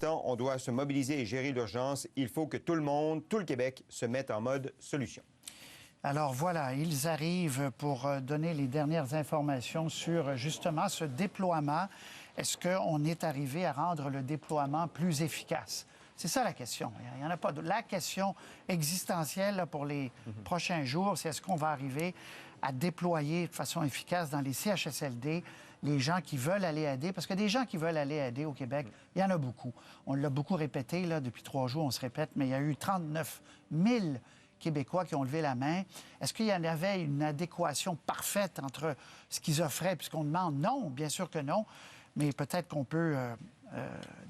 l'instant, on doit se mobiliser et gérer l'urgence. Il faut que tout le monde, tout le Québec, se mette en mode solution. Alors voilà, ils arrivent pour donner les dernières informations sur justement ce déploiement. Est-ce qu'on est arrivé à rendre le déploiement plus efficace? C'est ça la question. Il n'y en a pas d'autre. La question existentielle là, pour les prochains jours, c'est est-ce qu'on va arriver à déployer de façon efficace dans les CHSLD les gens qui veulent aller aider? Parce que des gens qui veulent aller aider au Québec, il y en a beaucoup. On l'a beaucoup répété, là, depuis 3 jours, on se répète, mais il y a eu 39 000 Québécois qui ont levé la main. Est-ce qu'il y en avait une adéquation parfaite entre ce qu'ils offraient puisqu'on demande? Non, bien sûr que non, mais peut-être qu'on peut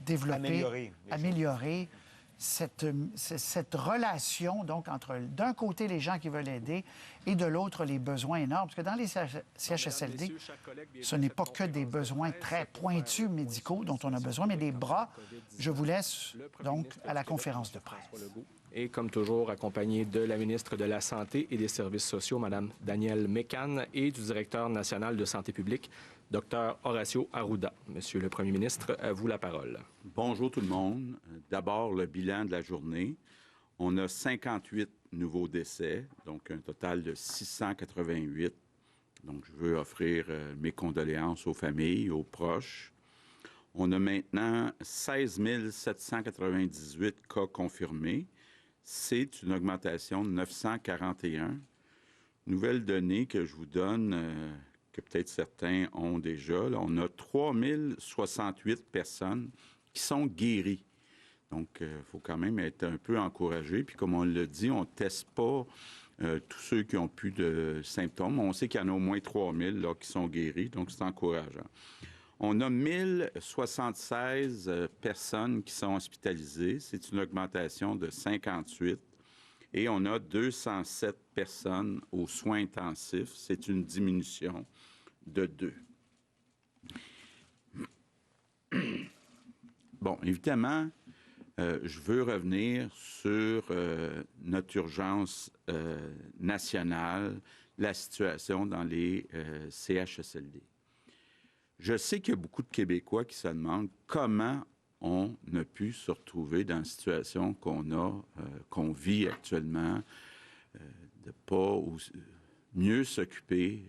développer, améliorer cette relation, donc, entre, d'un côté, les gens qui veulent aider et de l'autre, les besoins énormes. Parce que dans les CHSLD, ce n'est pas que des besoins très pointus médicaux dont on a besoin, mais des bras. Je vous laisse, donc, à la conférence de presse. Et comme toujours, accompagné de la ministre de la Santé et des Services sociaux, Mme Danielle Mécan, et du directeur national de santé publique, Dr Horacio Arruda. Monsieur le Premier ministre, à vous la parole. Bonjour tout le monde. D'abord, le bilan de la journée. On a 58 nouveaux décès, donc un total de 688. Donc, je veux offrir mes condoléances aux familles, aux proches. On a maintenant 16 798 cas confirmés. C'est une augmentation de 941. Nouvelle donnée que je vous donne, que peut-être certains ont déjà, là, on a 3068 personnes qui sont guéries. Donc, il faut quand même être un peu encouragé. Puis, comme on l'a dit, on ne teste pas tous ceux qui ont plus de symptômes. On sait qu'il y en a au moins 3000 là, qui sont guéris, donc c'est encourageant. On a 1076 personnes qui sont hospitalisées. C'est une augmentation de 58. Et on a 207 personnes aux soins intensifs. C'est une diminution de 2. Bon, évidemment, je veux revenir sur notre urgence nationale, la situation dans les CHSLD. Je sais qu'il y a beaucoup de Québécois qui se demandent comment on a pu se retrouver dans la situation qu'on vit actuellement, de pas mieux s'occuper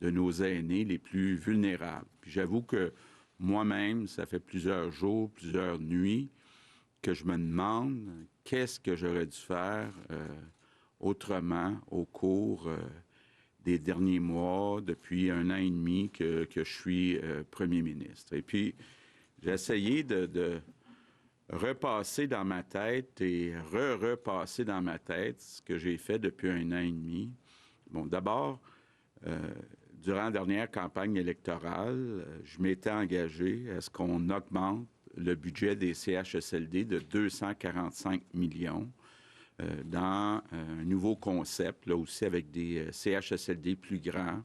de nos aînés les plus vulnérables. Puis j'avoue que moi-même, ça fait plusieurs jours, plusieurs nuits que je me demande qu'est-ce que j'aurais dû faire autrement au cours des derniers mois, depuis 1 an et demi que je suis premier ministre. Et puis, j'ai essayé de repasser dans ma tête et repasser dans ma tête ce que j'ai fait depuis 1 an et demi. Bon, d'abord, durant la dernière campagne électorale, je m'étais engagé à ce qu'on augmente le budget des CHSLD de 245 millions dans un nouveau concept, là aussi avec des CHSLD plus grands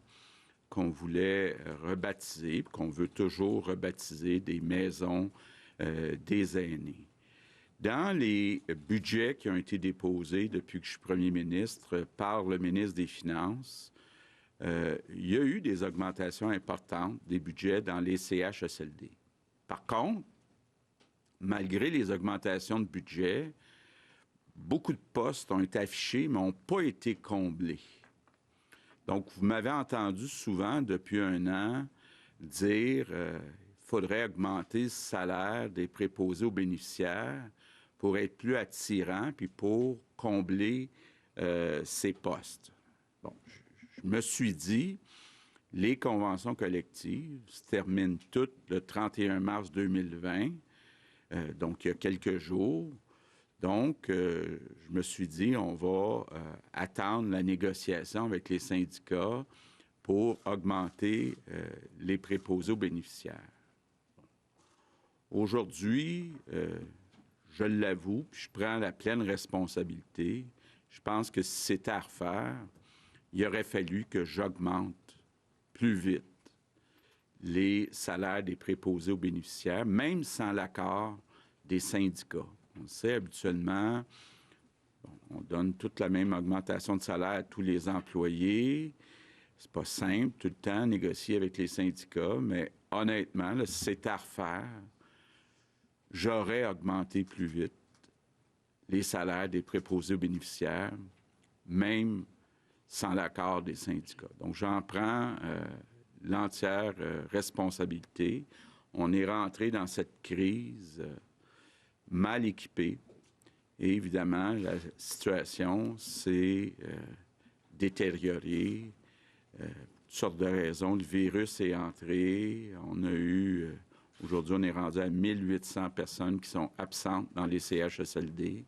qu'on voulait rebaptiser, qu'on veut toujours rebaptiser des maisons des aînés. Dans les budgets qui ont été déposés depuis que je suis premier ministre par le ministre des Finances, il y a eu des augmentations importantes des budgets dans les CHSLD. Par contre, malgré les augmentations de budget, beaucoup de postes ont été affichés, mais n'ont pas été comblés. Donc, vous m'avez entendu souvent, depuis 1 an, dire qu'il faudrait augmenter le salaire des préposés aux bénéficiaires pour être plus attirant, puis pour combler ces postes. Bon, je me suis dit, les conventions collectives se terminent toutes le 31 mars 2020, donc il y a quelques jours. Donc, je me suis dit, on va attendre la négociation avec les syndicats pour augmenter les préposés aux bénéficiaires. Aujourd'hui, je l'avoue, puis je prends la pleine responsabilité. Je pense que si c'était à refaire, il aurait fallu que j'augmente plus vite les salaires des préposés aux bénéficiaires, même sans l'accord des syndicats. On le sait, habituellement, on donne toute la même augmentation de salaire à tous les employés. C'est pas simple tout le temps négocier avec les syndicats, mais honnêtement, là, si c'est à refaire, j'aurais augmenté plus vite les salaires des préposés aux bénéficiaires, même sans l'accord des syndicats. Donc, j'en prends l'entière responsabilité. On est rentré dans cette crise mal équipé. Et évidemment, la situation s'est détériorée. Toutes sortes de raisons. Le virus est entré. On a eu... aujourd'hui, on est rendu à 1800 personnes qui sont absentes dans les CHSLD.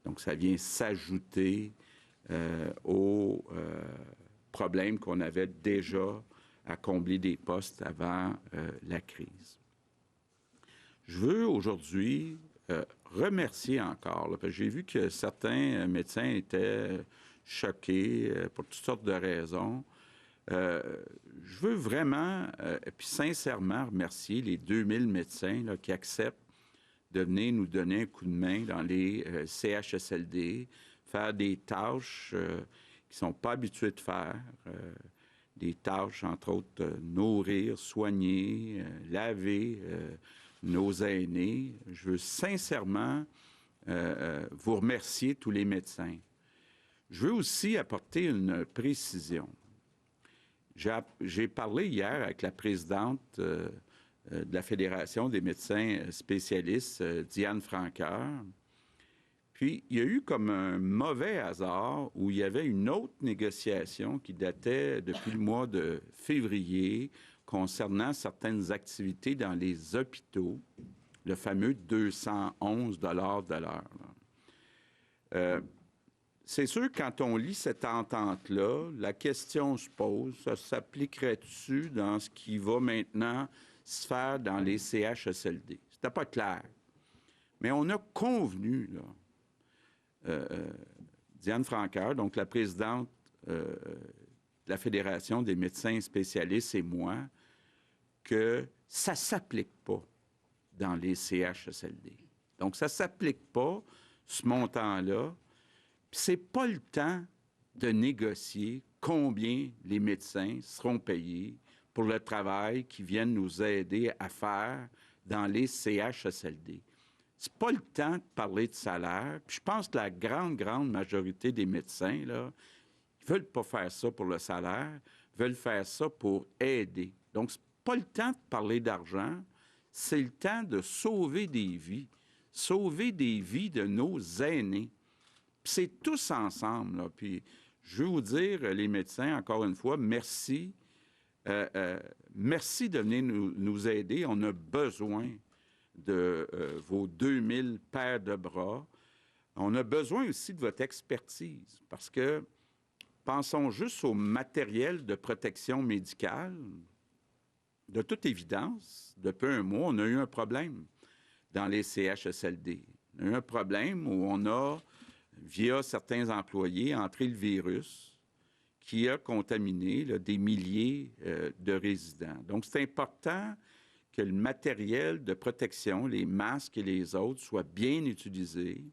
Donc, ça vient s'ajouter aux problèmes qu'on avait déjà à combler des postes avant la crise. Je veux aujourd'hui remercier encore, là, parce que j'ai vu que certains médecins étaient choqués pour toutes sortes de raisons. Je veux vraiment, et puis sincèrement, remercier les 2000 médecins là, qui acceptent de venir nous donner un coup de main dans les CHSLD, faire des tâches qu'ils ne sont pas habitués de faire, des tâches, entre autres, nourrir, soigner, laver nos aînés. Je veux sincèrement vous remercier, tous les médecins. Je veux aussi apporter une précision. J'ai parlé hier avec la présidente de la Fédération des médecins spécialistes, Diane Franqueur. Puis, il y a eu comme un mauvais hasard où il y avait une autre négociation qui datait depuis le mois de février concernant certaines activités dans les hôpitaux, le fameux 211 $ de l'heure. C'est sûr, quand on lit cette entente-là, la question se pose, ça s'appliquerait-tu dans ce qui va maintenant se faire dans les CHSLD? C'était pas clair. Mais on a convenu, là, Diane Franqueur, donc la présidente de la Fédération des médecins spécialistes et moi, que ça ne s'applique pas dans les CHSLD. Donc, ça ne s'applique pas, ce montant-là. Puis, ce n'est pas le temps de négocier combien les médecins seront payés pour le travail qu'ils viennent nous aider à faire dans les CHSLD. C'est pas le temps de parler de salaire. Puis je pense que la grande majorité des médecins, là, ils veulent pas faire ça pour le salaire, veulent faire ça pour aider. Donc, c'est pas le temps de parler d'argent, c'est le temps de sauver des vies de nos aînés. Puis c'est tous ensemble, là. Puis je veux vous dire, les médecins, encore une fois, merci. Merci de venir nous aider. On a besoin de vos 2000 paires de bras. On a besoin aussi de votre expertise parce que pensons juste au matériel de protection médicale. De toute évidence, depuis un mois, on a eu un problème dans les CHSLD. On a eu un problème où on a, via certains employés, entré le virus qui a contaminé là, des milliers de résidents. Donc, c'est important que le matériel de protection, les masques et les autres, soient bien utilisés.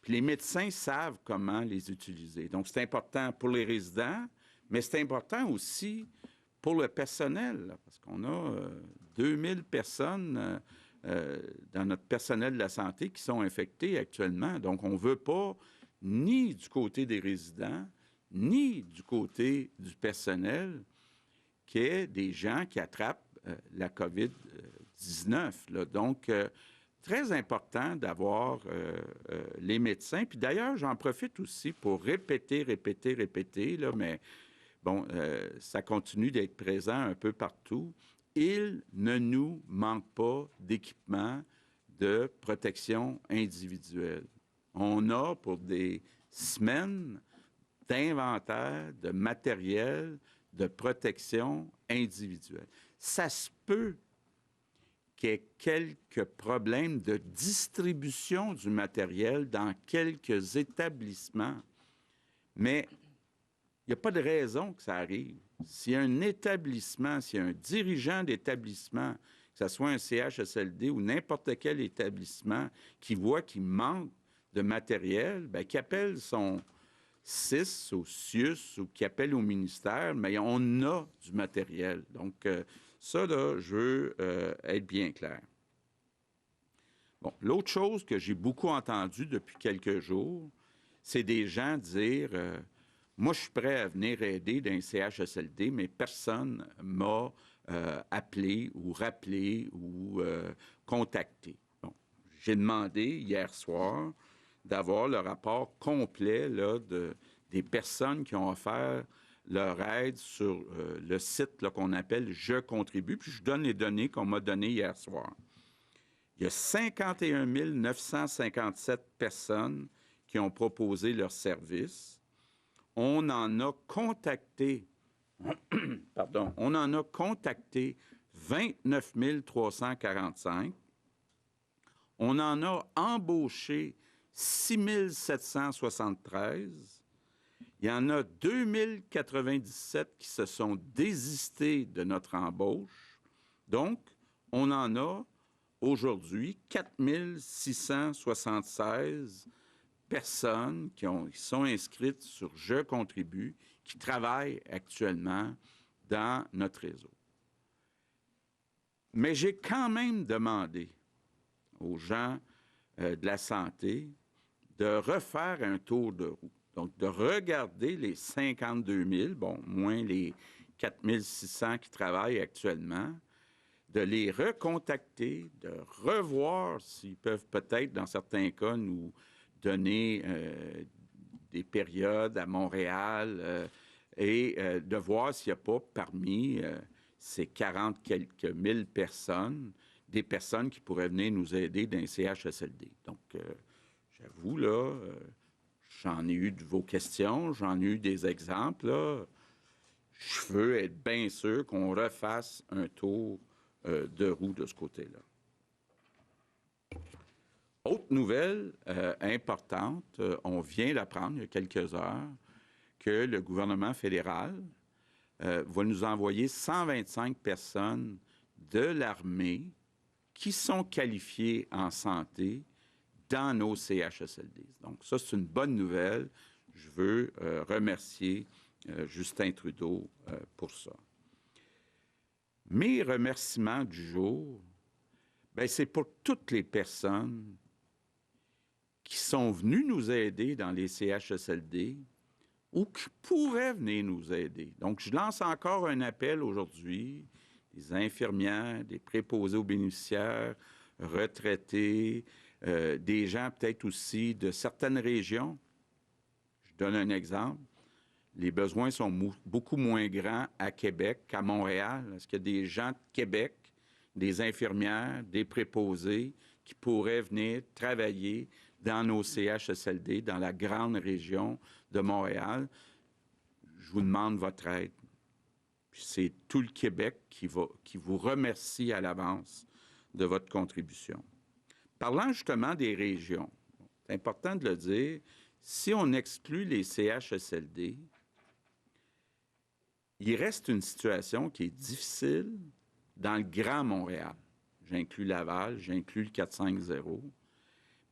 Puis les médecins savent comment les utiliser. Donc, c'est important pour les résidents, mais c'est important aussi pour le personnel, là, parce qu'on a 2000 personnes dans notre personnel de la santé qui sont infectées actuellement. Donc, on ne veut pas, ni du côté des résidents, ni du côté du personnel, qu'il y ait des gens qui attrapent la COVID-19. Là. Donc, très important d'avoir les médecins. Puis d'ailleurs, j'en profite aussi pour répéter, là, mais bon, ça continue d'être présent un peu partout. Il ne nous manque pas d'équipement de protection individuelle. On a pour des semaines d'inventaire, de matériel, de protection individuelle. Ça se peut qu'il y ait quelques problèmes de distribution du matériel dans quelques établissements, mais il n'y a pas de raison que ça arrive. S'il y a un établissement, s'il y a un dirigeant d'établissement, que ce soit un CHSLD ou n'importe quel établissement, qui voit qu'il manque de matériel, bien, qu'il appelle son CIS ou CIUS ou qui appelle au ministère, mais on a du matériel. Donc, ça, là, je veux être bien clair. Bon, l'autre chose que j'ai beaucoup entendue depuis quelques jours, c'est des gens dire moi, je suis prêt à venir aider dans un CHSLD, mais personne m'a appelé ou rappelé ou contacté. Bon, j'ai demandé hier soir d'avoir le rapport complet là, des personnes qui ont offert leur aide sur le site là, qu'on appelle « Je contribue », puis je donne les données qu'on m'a données hier soir. Il y a 51 957 personnes qui ont proposé leurs services. On en a contacté, on en a contacté 29 345. On en a embauché 6 773. Il y en a 2 097 qui se sont désistés de notre embauche. Donc, on en a aujourd'hui 4 676 personnes qui sont inscrites sur Je contribue, qui travaillent actuellement dans notre réseau. Mais j'ai quand même demandé aux gens de la santé de refaire un tour de roue. Donc, de regarder les 52 000, bon, moins les 4 600 qui travaillent actuellement, de les recontacter, de revoir s'ils peuvent peut-être, dans certains cas, nous donner des périodes à Montréal et de voir s'il n'y a pas parmi ces 40 quelques mille personnes, des personnes qui pourraient venir nous aider dans un CHSLD. Donc, j'avoue, là, j'en ai eu de vos questions, j'en ai eu des exemples, là. Je veux être bien sûr qu'on refasse un tour de roue de ce côté-là. Autre nouvelle importante, on vient d'apprendre il y a quelques heures que le gouvernement fédéral va nous envoyer 125 personnes de l'armée qui sont qualifiées en santé dans nos CHSLD. Donc ça, c'est une bonne nouvelle. Je veux remercier Justin Trudeau pour ça. Mes remerciements du jour, bien, c'est pour toutes les personnes qui sont venues nous aider dans les CHSLD ou qui pourraient venir nous aider. Donc, je lance encore un appel aujourd'hui, des infirmières, des préposés aux bénéficiaires, retraités, des gens peut-être aussi de certaines régions. Je donne un exemple. Les besoins sont beaucoup moins grands à Québec qu'à Montréal. Est-ce qu'il y a des gens de Québec, des infirmières, des préposés qui pourraient venir travailler dans nos CHSLD, dans la grande région de Montréal? Je vous demande votre aide. Puis c'est tout le Québec qui vous remercie à l'avance de votre contribution. Parlant justement des régions, c'est important de le dire, si on exclut les CHSLD, il reste une situation qui est difficile dans le Grand Montréal. J'inclus Laval, j'inclus le 450.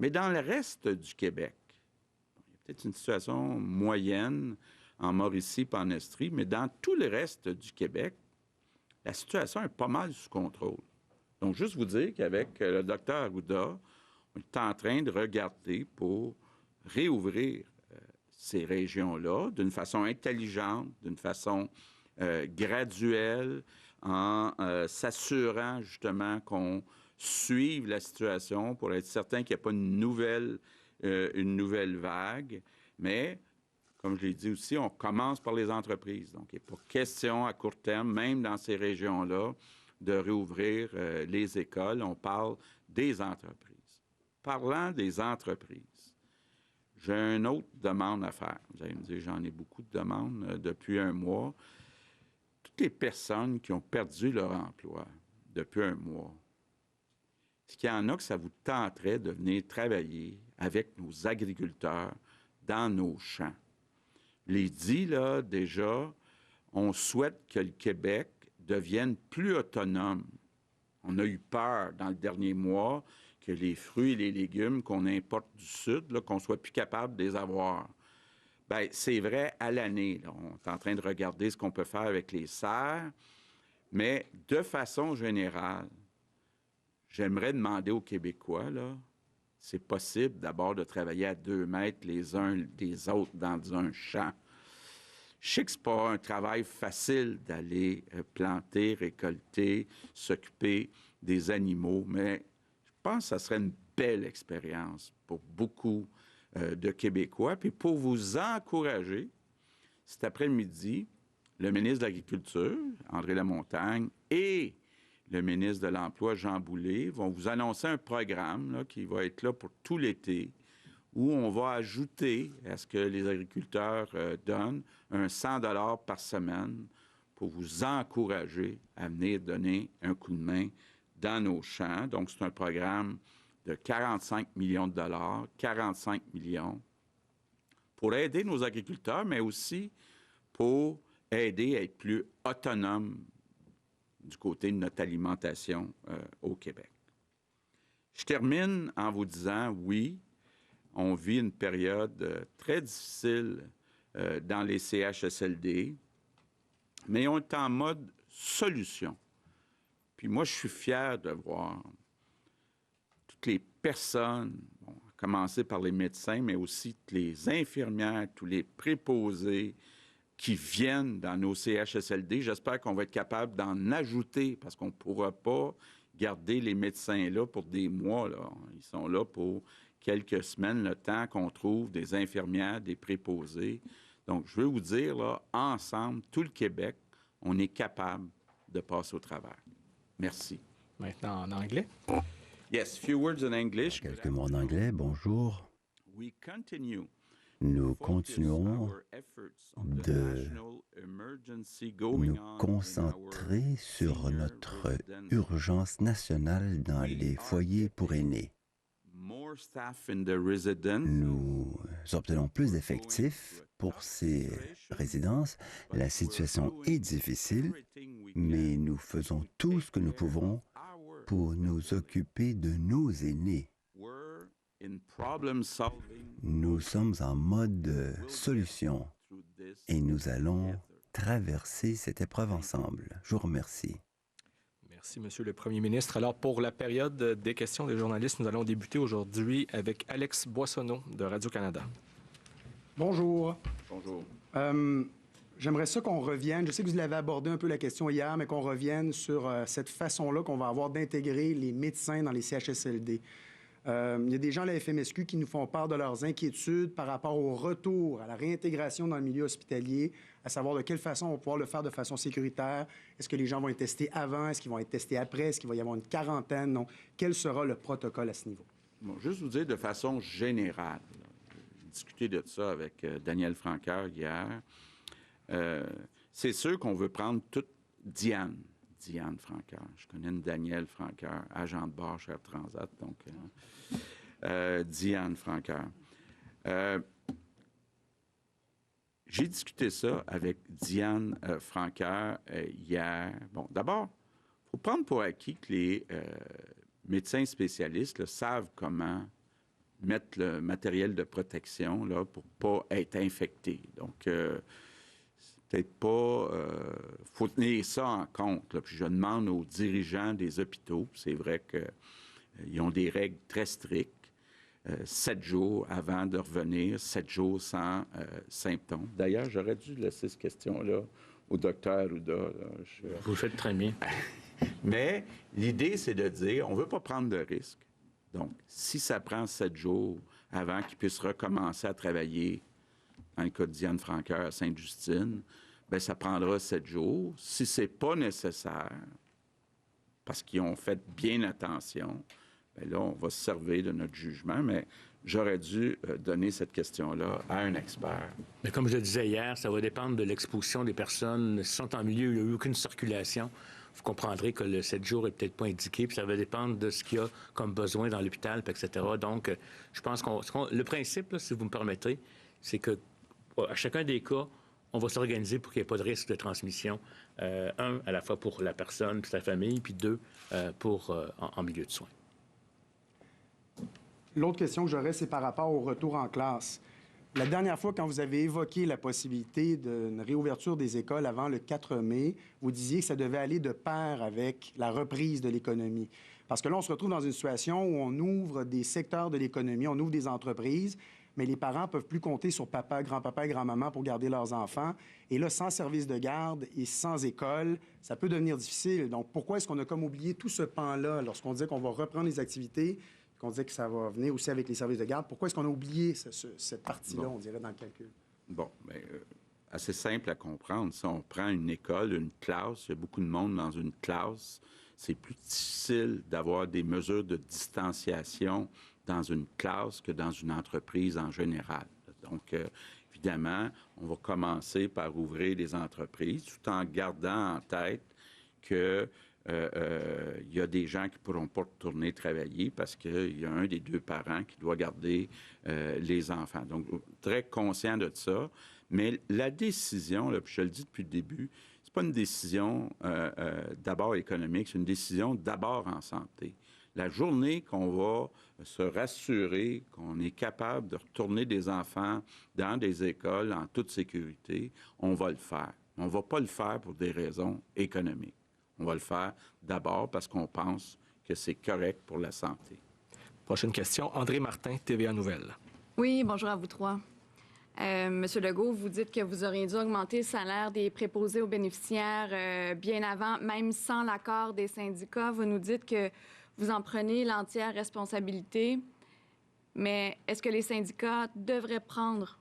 Mais dans le reste du Québec, il y a peut-être une situation moyenne en Mauricie et en Estrie, mais dans tout le reste du Québec, la situation est pas mal sous contrôle. Donc, juste vous dire qu'avec le docteur Arruda, on est en train de regarder pour réouvrir ces régions-là d'une façon intelligente, d'une façon graduelle, en s'assurant justement qu'on suive la situation pour être certain qu'il n'y a pas une nouvelle vague. Mais, comme je l'ai dit aussi, on commence par les entreprises. Donc, il n'est pas question à court terme, même dans ces régions-là, de réouvrir les écoles. On parle des entreprises. Parlant des entreprises, j'ai une autre demande à faire. Vous allez me dire, j'en ai beaucoup de demandes depuis un mois. Toutes les personnes qui ont perdu leur emploi depuis un mois, est-ce qu'il y en a que ça vous tenterait de venir travailler avec nos agriculteurs dans nos champs? Je l'ai dit, là, déjà, on souhaite que le Québec devienne plus autonome. On a eu peur dans le dernier mois que les fruits et les légumes qu'on importe du Sud, là, qu'on soit plus capable de les avoir. Bien, c'est vrai à l'année. On est en train de regarder ce qu'on peut faire avec les serres, mais de façon générale, j'aimerais demander aux Québécois, là, c'est possible d'abord de travailler à 2 mètres les uns des autres dans un champ. Je sais que ce n'est pas un travail facile d'aller planter, récolter, s'occuper des animaux, mais je pense que ça serait une belle expérience pour beaucoup de Québécois. Puis pour vous encourager, cet après-midi, le ministre de l'Agriculture, André Lamontagne, et le ministre de l'Emploi, Jean Boulet, vont vous annoncer un programme là, qui va être là pour tout l'été, où on va ajouter à ce que les agriculteurs donnent un 100 $ par semaine pour vous encourager à venir donner un coup de main dans nos champs. Donc, c'est un programme de 45 millions de dollars, 45 millions, pour aider nos agriculteurs, mais aussi pour aider à être plus autonomes du côté de notre alimentation au Québec. Je termine en vous disant, oui, on vit une période très difficile dans les CHSLD, mais on est en mode solution. Puis moi, je suis fier de voir toutes les personnes, bon, à commencer par les médecins, mais aussi toutes les infirmières, tous les préposés qui viennent dans nos CHSLD. J'espère qu'on va être capable d'en ajouter parce qu'on ne pourra pas garder les médecins là pour des mois, là. Ils sont là pour quelques semaines, le temps qu'on trouve des infirmières, des préposés. Donc, je veux vous dire, là, ensemble, tout le Québec, on est capable de passer au travers. Merci. Maintenant en anglais. Yes, few words in English. Quelques mots en anglais. Bonjour. We continue Nous continuons de nous concentrer sur notre urgence nationale dans les foyers pour aînés. Nous obtenons plus d'effectifs pour ces résidences. La situation est difficile, mais nous faisons tout ce que nous pouvons pour nous occuper de nos aînés. Nous sommes en mode solution et nous allons traverser cette épreuve ensemble. Je vous remercie. Merci, Monsieur le Premier ministre. Alors, pour la période des questions des journalistes, nous allons débuter aujourd'hui avec Alex Boissonneau de Radio-Canada. Bonjour. Bonjour. J'aimerais ça qu'on revienne, je sais que vous l'avez abordé un peu la question hier, mais qu'on revienne sur cette façon-là qu'on va avoir d'intégrer les médecins dans les CHSLD. Il y a des gens à la FMSQ qui nous font part de leurs inquiétudes par rapport au retour, à la réintégration dans le milieu hospitalier, à savoir de quelle façon on va pouvoir le faire de façon sécuritaire. Est-ce que les gens vont être testés avant? Est-ce qu'ils vont être testés après? Est-ce qu'il va y avoir une quarantaine? Donc, quel sera le protocole à ce niveau? Bon, juste vous dire de façon générale, j'ai discuté de ça avec Daniel Franqueur hier. C'est sûr qu'on veut prendre toute Diane Franqueur. Je connais une Danielle Franqueur, agent de bord chez Air Transat, donc Diane Franqueur. J'ai discuté ça avec Diane Franqueur hier. Bon, d'abord, il faut prendre pour acquis que les médecins spécialistes là, savent comment mettre le matériel de protection là, pour ne pas être infecté. Donc, peut-être pas... faut tenir ça en compte. Là. Puis je demande aux dirigeants des hôpitaux, c'est vrai qu'ils ont des règles très strictes, 7 jours avant de revenir, 7 jours sans symptômes. D'ailleurs, j'aurais dû laisser cette question-là au docteur Arruda. Vous le faites très bien. Mais l'idée, c'est de dire, on ne veut pas prendre de risques. Donc, si ça prend 7 jours avant qu'ils puissent recommencer à travailler, dans le cas de Diane Franqueur à Sainte-Justine, bien, ça prendra 7 jours. Si ce n'est pas nécessaire, parce qu'ils ont fait bien attention, bien là, on va se servir de notre jugement, mais j'aurais dû donner cette question-là à un expert. Mais comme je le disais hier, ça va dépendre de l'exposition des personnes. Si sont en milieu où il n'y a eu aucune circulation, vous comprendrez que le 7 jours n'est peut-être pas indiqué, puis ça va dépendre de ce qu'il y a comme besoin dans l'hôpital, etc. Donc, je pense le principe, là, si vous me permettez, c'est que à chacun des cas, on va s'organiser pour qu'il n'y ait pas de risque de transmission. Un, à la fois pour la personne, puis sa famille, puis deux, en milieu de soins. L'autre question que j'aurais, c'est par rapport au retour en classe. La dernière fois, quand vous avez évoqué la possibilité d'une réouverture des écoles avant le 4 mai, vous disiez que ça devait aller de pair avec la reprise de l'économie. Parce que là, on se retrouve dans une situation où on ouvre des secteurs de l'économie, on ouvre des entreprises, mais les parents ne peuvent plus compter sur papa, grand-papa et grand-maman pour garder leurs enfants. Et là, sans service de garde et sans école, ça peut devenir difficile. Donc, pourquoi est-ce qu'on a comme oublié tout ce pan-là lorsqu'on disait qu'on va reprendre les activités, qu'on disait que ça va venir aussi avec les services de garde? Pourquoi est-ce qu'on a oublié cette partie-là, on dirait, dans le calcul? Bon, bien, assez simple à comprendre. Si on prend une école, une classe, il y a beaucoup de monde dans une classe, c'est plus difficile d'avoir des mesures de distanciation dans une classe que dans une entreprise en général. Donc, évidemment, on va commencer par ouvrir les entreprises tout en gardant en tête que il y a des gens qui ne pourront pas retourner travailler parce qu'il y a un des deux parents qui doit garder les enfants. Donc, très conscient de ça. Mais la décision, là, puis je le dis depuis le début, c'est pas une décision d'abord économique, c'est une décision d'abord en santé. La journée qu'on va se rassurer qu'on est capable de retourner des enfants dans des écoles en toute sécurité, on va le faire. On ne va pas le faire pour des raisons économiques. On va le faire d'abord parce qu'on pense que c'est correct pour la santé. Prochaine question, André Martin, TVA Nouvelles. Oui, bonjour à vous trois. Monsieur Legault, vous dites que vous auriez dû augmenter le salaire des préposés aux bénéficiaires bien avant, même sans l'accord des syndicats. Vous nous dites que vous en prenez l'entière responsabilité, mais est-ce que les syndicats devraient prendre,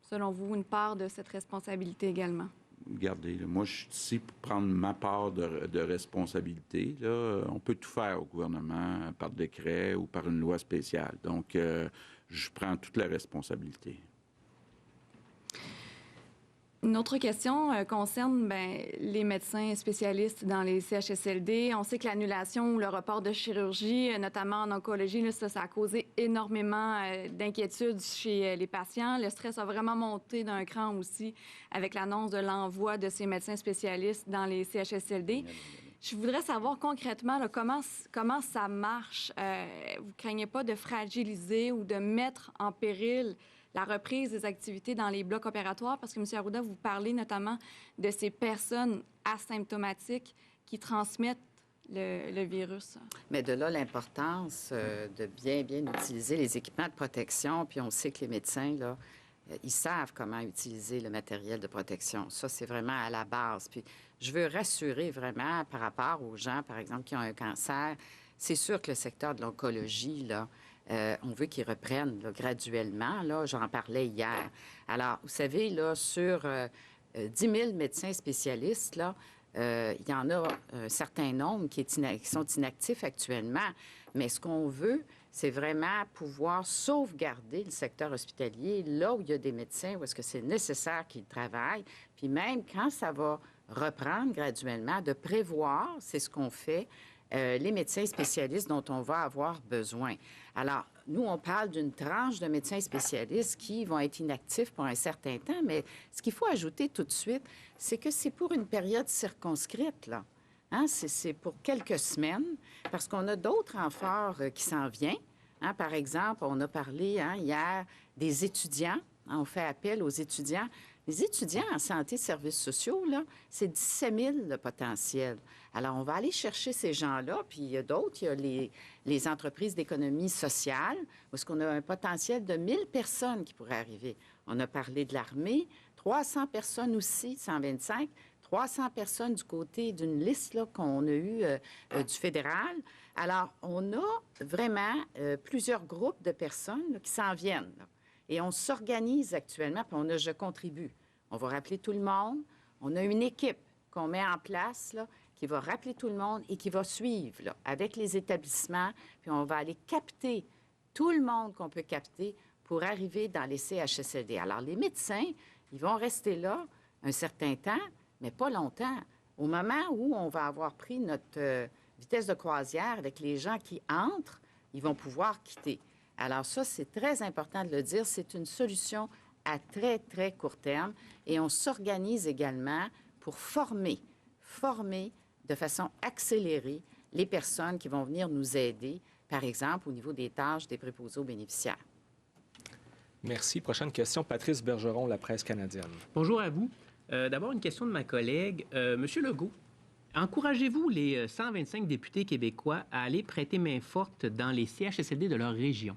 selon vous, une part de cette responsabilité également? Regardez, là, moi, je suis ici pour prendre ma part de responsabilité. Là. On peut tout faire au gouvernement par décret ou par une loi spéciale. Donc, je prends toute la responsabilité. Une autre question concerne les médecins spécialistes dans les CHSLD. On sait que l'annulation ou le report de chirurgie, notamment en oncologie, là, ça a causé énormément d'inquiétudes chez les patients. Le stress a vraiment monté d'un cran aussi avec l'annonce de l'envoi de ces médecins spécialistes dans les CHSLD. Je voudrais savoir concrètement là, comment ça marche. Vous ne craignez pas de fragiliser ou de mettre en péril la reprise des activités dans les blocs opératoires? Parce que, M. Arruda, vous parlez notamment de ces personnes asymptomatiques qui transmettent le virus. Mais de là, l'importance de bien utiliser les équipements de protection. Puis on sait que les médecins, là, ils savent comment utiliser le matériel de protection. Ça, c'est vraiment à la base. Puis je veux rassurer vraiment par rapport aux gens, par exemple, qui ont un cancer. C'est sûr que le secteur de l'oncologie, là, on veut qu'ils reprennent là, graduellement. Là, j'en parlais hier. Alors, vous savez, là, sur 10 000 médecins spécialistes, là, il y en a un certain nombre qui sont inactifs actuellement. Mais ce qu'on veut, c'est vraiment pouvoir sauvegarder le secteur hospitalier là où il y a des médecins, où est-ce que c'est nécessaire qu'ils travaillent. Puis même quand ça va reprendre graduellement, de prévoir, c'est ce qu'on fait, les médecins spécialistes dont on va avoir besoin. Alors, nous, on parle d'une tranche de médecins spécialistes qui vont être inactifs pour un certain temps, mais ce qu'il faut ajouter tout de suite, c'est que c'est pour une période circonscrite, là. Hein? C'est pour quelques semaines, parce qu'on a d'autres renforts qui s'en viennent. Hein? Par exemple, on a parlé hier des étudiants. Hein? On fait appel aux étudiants. Les étudiants en santé et services sociaux, là, c'est 17 000 le potentiel. Alors, on va aller chercher ces gens-là, puis il y a d'autres. Il y a les entreprises d'économie sociale, où est-ce qu'on a un potentiel de 1 000 personnes qui pourraient arriver. On a parlé de l'armée, 300 personnes aussi, 125, 300 personnes du côté d'une liste là, qu'on a eue du fédéral. Alors, on a vraiment plusieurs groupes de personnes là, qui s'en viennent. Là. Et on s'organise actuellement, puis on a Je contribue. On va rappeler tout le monde. On a une équipe qu'on met en place là, qui va rappeler tout le monde et qui va suivre là, avec les établissements. Puis on va aller capter tout le monde qu'on peut capter pour arriver dans les CHSLD. Alors, les médecins, ils vont rester là un certain temps, mais pas longtemps. Au moment où on va avoir pris notre vitesse de croisière avec les gens qui entrent, ils vont pouvoir quitter. Alors ça, c'est très important de le dire. C'est une solution à très, très court terme. Et on s'organise également pour former de façon accélérée les personnes qui vont venir nous aider, par exemple, au niveau des tâches des préposés aux bénéficiaires. Merci. Prochaine question, Patrice Bergeron, La Presse canadienne. Bonjour à vous. D'abord, une question de ma collègue. Monsieur Legault, encouragez-vous les 125 députés québécois à aller prêter main forte dans les CHSLD de leur région?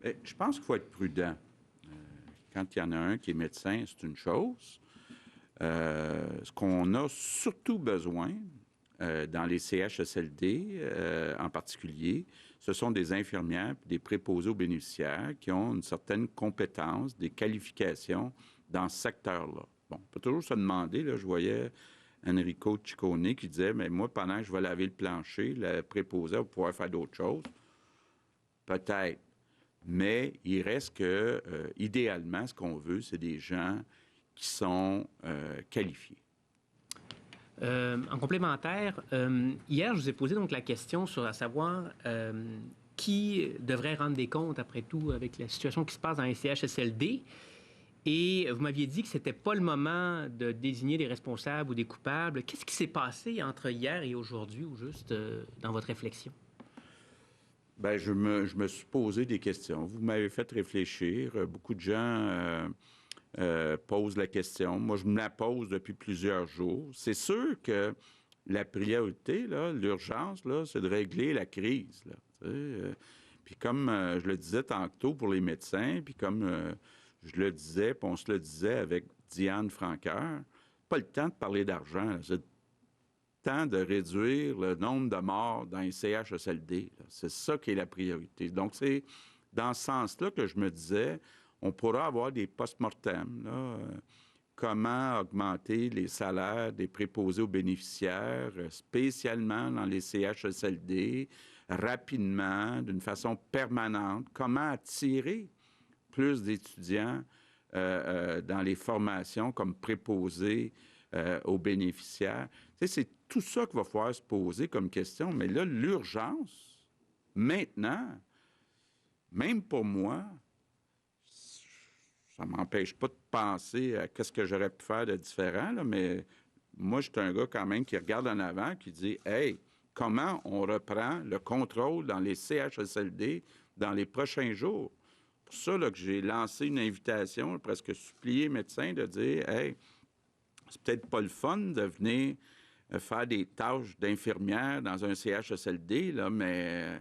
Bien, je pense qu'il faut être prudent. Quand il y en a un qui est médecin, c'est une chose. Ce qu'on a surtout besoin dans les CHSLD en particulier, ce sont des infirmières et des préposés aux bénéficiaires qui ont une certaine compétence, des qualifications dans ce secteur-là. Bon, on peut toujours se demander, là, je voyais Enrico Ciccone qui disait, mais moi, pendant que je vais laver le plancher, le préposé va pouvoir faire d'autres choses. Peut-être. Mais il reste que, idéalement, ce qu'on veut, c'est des gens qui sont qualifiés. En complémentaire, hier, je vous ai posé donc la question sur à savoir qui devrait rendre des comptes, après tout, avec la situation qui se passe dans les CHSLD. Et vous m'aviez dit que ce n'était pas le moment de désigner des responsables ou des coupables. Qu'est-ce qui s'est passé entre hier et aujourd'hui, ou juste dans votre réflexion? Bien, je me suis posé des questions. Vous m'avez fait réfléchir. Beaucoup de gens posent la question. Moi, je me la pose depuis plusieurs jours. C'est sûr que la priorité, là, l'urgence, là, c'est de régler la crise. Là, puis comme je le disais tantôt pour les médecins, puis comme je le disais, puis on se le disait avec Diane Franqueur, pas le temps de parler d'argent. Là. C'est le temps de réduire le nombre de morts dans les CHSLD. Là. C'est ça qui est la priorité. Donc, c'est dans ce sens-là que je me disais, on pourra avoir des post-mortem. Comment augmenter les salaires des préposés aux bénéficiaires, spécialement dans les CHSLD, rapidement, d'une façon permanente. Comment attirer plus d'étudiants dans les formations comme préposés aux bénéficiaires. Tu sais, c'est tout ça qu'il va falloir se poser comme question. Mais là, l'urgence, maintenant, même pour moi, ça ne m'empêche pas de penser à qu'est-ce que j'aurais pu faire de différent, là, mais moi, je suis un gars quand même qui regarde en avant, qui dit « Hey, comment on reprend le contrôle dans les CHSLD dans les prochains jours? » C'est pour ça là, que j'ai lancé une invitation, presque supplié les médecins de dire « Hey, c'est peut-être pas le fun de venir faire des tâches d'infirmière dans un CHSLD, là, mais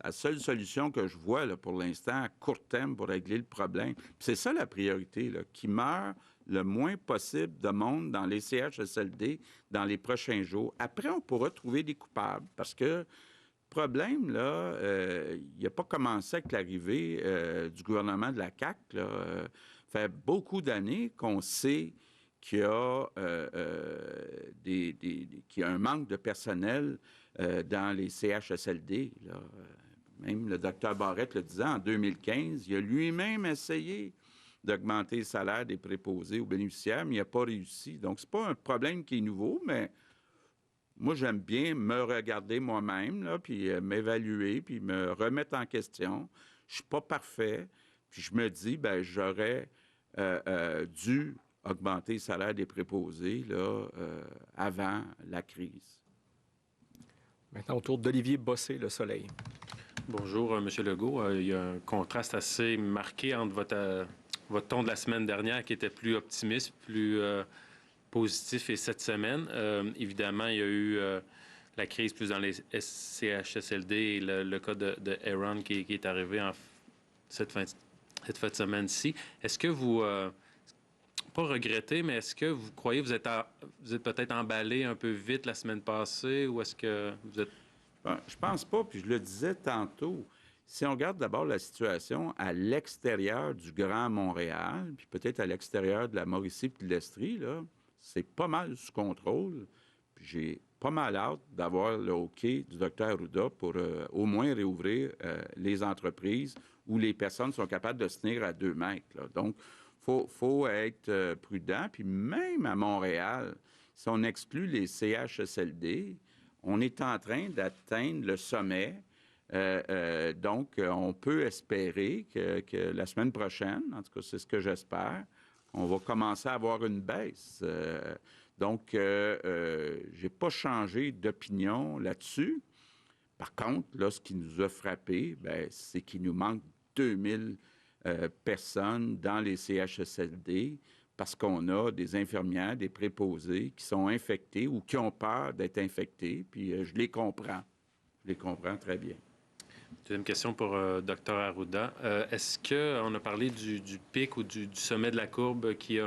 la seule solution que je vois là, pour l'instant, à court terme, pour régler le problème, c'est ça la priorité, là, qu'il meure le moins possible de monde dans les CHSLD dans les prochains jours. Après, on pourra trouver des coupables, parce que le problème, là, il n'a pas commencé avec l'arrivée du gouvernement de la CAQ. Là. Ça fait beaucoup d'années qu'on sait qu'il y a, qu'il y a un manque de personnel dans les CHSLD. Là. Même le docteur Barrette le disait en 2015, il a lui-même essayé d'augmenter le salaire des préposés aux bénéficiaires, mais il n'a pas réussi. Donc, ce n'est pas un problème qui est nouveau, mais moi, j'aime bien me regarder moi-même, là, puis m'évaluer, puis me remettre en question. Je ne suis pas parfait, puis je me dis, bien, j'aurais dû augmenter le salaire des préposés là, avant la crise. Maintenant, au tour d'Olivier Bossé, Le Soleil. Bonjour, M. Legault. Il y a un contraste assez marqué entre votre ton de la semaine dernière qui était plus optimiste, plus positif, et cette semaine. Évidemment, il y a eu la crise plus dans les CHSLD et le cas de Aaron qui est arrivé cette fin de semaine-ci. Est-ce que vous... pas regretter, mais est-ce que vous croyez que vous êtes peut-être emballé un peu vite la semaine passée, ou est-ce que vous êtes... Ben, je pense pas, puis je le disais tantôt. Si on regarde d'abord la situation à l'extérieur du Grand Montréal, puis peut-être à l'extérieur de la Mauricie et de l'Estrie, là, c'est pas mal sous contrôle. Puis j'ai pas mal hâte d'avoir le OK du Dr Arruda pour au moins réouvrir les entreprises où les personnes sont capables de se tenir à 2 mètres. Là. Donc, faut être prudent. Puis même à Montréal, si on exclut les CHSLD, on est en train d'atteindre le sommet. Donc, on peut espérer que la semaine prochaine, en tout cas, c'est ce que j'espère, on va commencer à avoir une baisse. Donc, je n'ai pas changé d'opinion là-dessus. Par contre, là, ce qui nous a frappé, c'est qu'il nous manque 2000 personnes dans les CHSLD parce qu'on a des infirmières, des préposés qui sont infectés ou qui ont peur d'être infectés, puis je les comprends. Je les comprends très bien. Deuxième question pour Dr Arruda. Est-ce qu'on a parlé du pic ou du sommet de la courbe qui,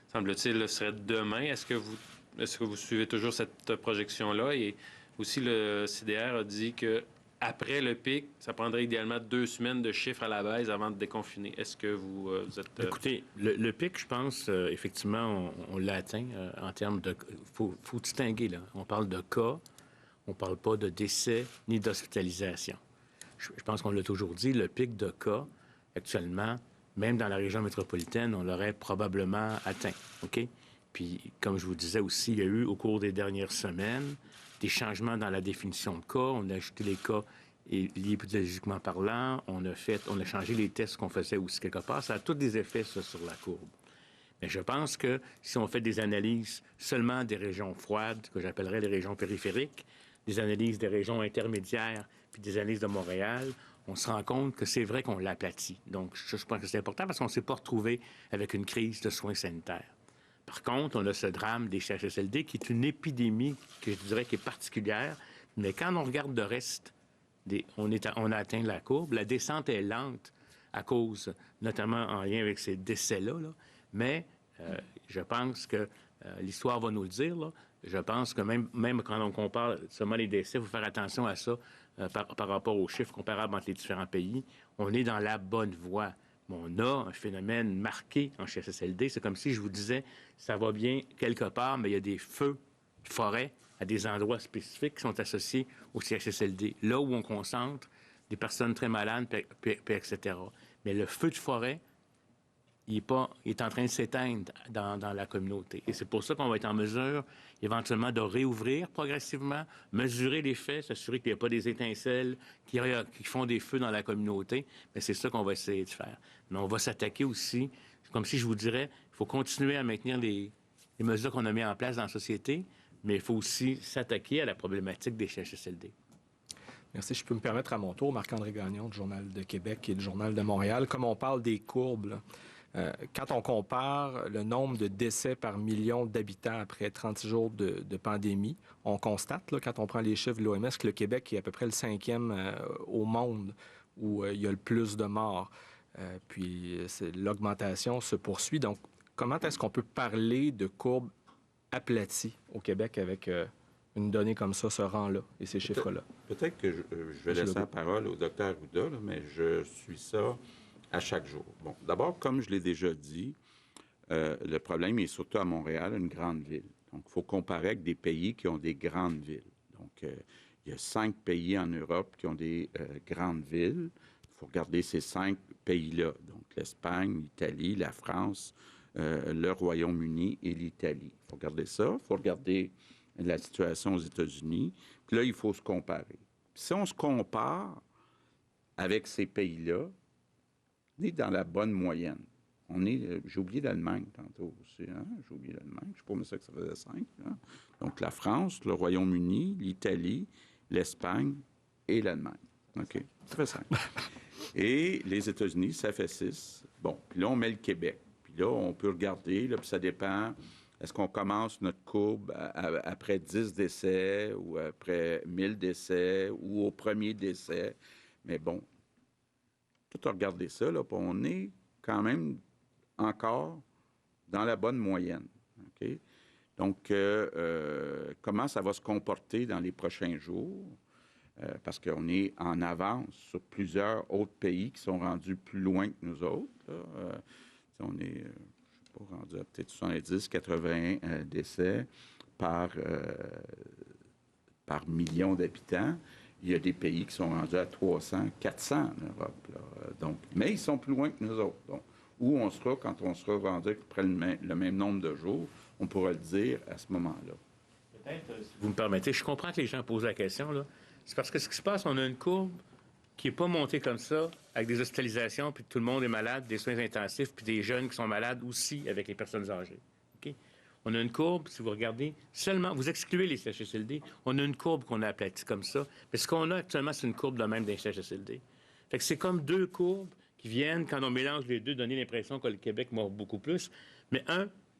semble-t-il, serait demain? Est-ce que vous suivez toujours cette projection-là? Et aussi, le CDR a dit que après le pic, ça prendrait idéalement 2 semaines de chiffres à la baisse avant de déconfiner. Est-ce que vous êtes... Écoutez, le pic, je pense, effectivement, on l'a atteint en termes de... Faut distinguer, là. On parle de cas, on ne parle pas de décès ni d'hospitalisation. Je pense qu'on l'a toujours dit, le pic de cas, actuellement, même dans la région métropolitaine, on l'aurait probablement atteint, OK? Puis, comme je vous disais aussi, il y a eu, au cours des dernières semaines, des changements dans la définition de cas. On a ajouté les cas épidémiologiquement parlant. On a changé les tests qu'on faisait aussi quelque part. Ça a tous des effets, ça, sur la courbe. Mais je pense que si on fait des analyses seulement des régions froides, que j'appellerais les régions périphériques, des analyses des régions intermédiaires, puis des analyses de Montréal, on se rend compte que c'est vrai qu'on l'aplatit. Donc, je pense que c'est important parce qu'on ne s'est pas retrouvé avec une crise de soins sanitaires. Par contre, on a ce drame des CHSLD qui est une épidémie que je dirais qui est particulière. Mais quand on regarde le reste, on a atteint la courbe. La descente est lente à cause, notamment en lien avec ces décès-là. Là. Mais je pense que l'histoire va nous le dire. Là. Je pense que même quand on compare seulement les décès, il faut faire attention à ça par rapport aux chiffres comparables entre les différents pays. On est dans la bonne voie. Mais on a un phénomène marqué en CHSLD. C'est comme si je vous disais, ça va bien quelque part, mais il y a des feux de forêt à des endroits spécifiques qui sont associés au CHSLD. Là où on concentre des personnes très malades, etc. Mais le feu de forêt, il est en train de s'éteindre dans la communauté. Et c'est pour ça qu'on va être en mesure, éventuellement, de réouvrir progressivement, mesurer les faits, s'assurer qu'il n'y a pas des étincelles qui font des feux dans la communauté. Mais c'est ça qu'on va essayer de faire. Mais on va s'attaquer aussi, comme si je vous dirais, il faut continuer à maintenir les mesures qu'on a mises en place dans la société, mais il faut aussi s'attaquer à la problématique des CHSLD. Merci. Je peux me permettre à mon tour, Marc-André Gagnon du Journal de Québec et du Journal de Montréal. Comme on parle des courbes, là, quand on compare le nombre de décès par million d'habitants après 36 jours de pandémie, on constate, là, quand on prend les chiffres de l'OMS, que le Québec est à peu près le 5e au monde où il y a le plus de morts. Puis l'augmentation se poursuit. Donc, comment est-ce qu'on peut parler de courbes aplaties au Québec avec une donnée comme ça, ce rang-là et ces chiffres-là? Peut-être que je vais laisser la parole au Dr Arruda, là, mais je suis ça à chaque jour. Bon, d'abord, comme je l'ai déjà dit, le problème est surtout à Montréal, une grande ville. Donc, il faut comparer avec des pays qui ont des grandes villes. Donc, il y a 5 pays en Europe qui ont des grandes villes. Il faut regarder ces 5 pays-là. Donc, l'Espagne, l'Italie, la France, le Royaume-Uni et l'Italie. Il faut regarder ça. Il faut regarder la situation aux États-Unis. Puis là, il faut se comparer. Puis si on se compare avec ces pays-là, on est dans la bonne moyenne. J'ai oublié l'Allemagne tantôt aussi. Hein? J'ai oublié l'Allemagne. Je ne sais pas ça faisait 5. Hein? Donc, la France, le Royaume-Uni, l'Italie, l'Espagne et l'Allemagne. OK? Ça fait 5. Et les États-Unis, ça fait 6. Bon, puis là, on met le Québec. Puis là, on peut regarder, là, puis ça dépend. Est-ce qu'on commence notre courbe après 10 décès ou après 1000 décès ou au premier décès? Mais bon, tout à regarder ça, là, puis on est quand même encore dans la bonne moyenne. Okay? Donc, comment ça va se comporter dans les prochains jours? Parce qu'on est en avance sur plusieurs autres pays qui sont rendus plus loin que nous autres. On est, je ne sais pas, rendu à peut-être 70, 80 décès par million d'habitants. Il y a des pays qui sont rendus à 300, 400 en Europe. Là. Donc, mais ils sont plus loin que nous autres. Donc, où on sera quand on sera rendu après le même nombre de jours, on pourra le dire à ce moment-là. Peut-être, si vous me permettez, je comprends que les gens posent la question, là. C'est parce que ce qui se passe, on a une courbe qui n'est pas montée comme ça, avec des hospitalisations, puis tout le monde est malade, des soins intensifs, puis des jeunes qui sont malades aussi avec les personnes âgées. Okay? On a une courbe, si vous regardez, seulement, vous excluez les CHSLD, on a une courbe qu'on a aplatie comme ça, mais ce qu'on a actuellement, c'est une courbe de même des CHSLD. Fait que c'est comme 2 courbes qui viennent, quand on mélange les deux, donner l'impression que le Québec mord beaucoup plus. Mais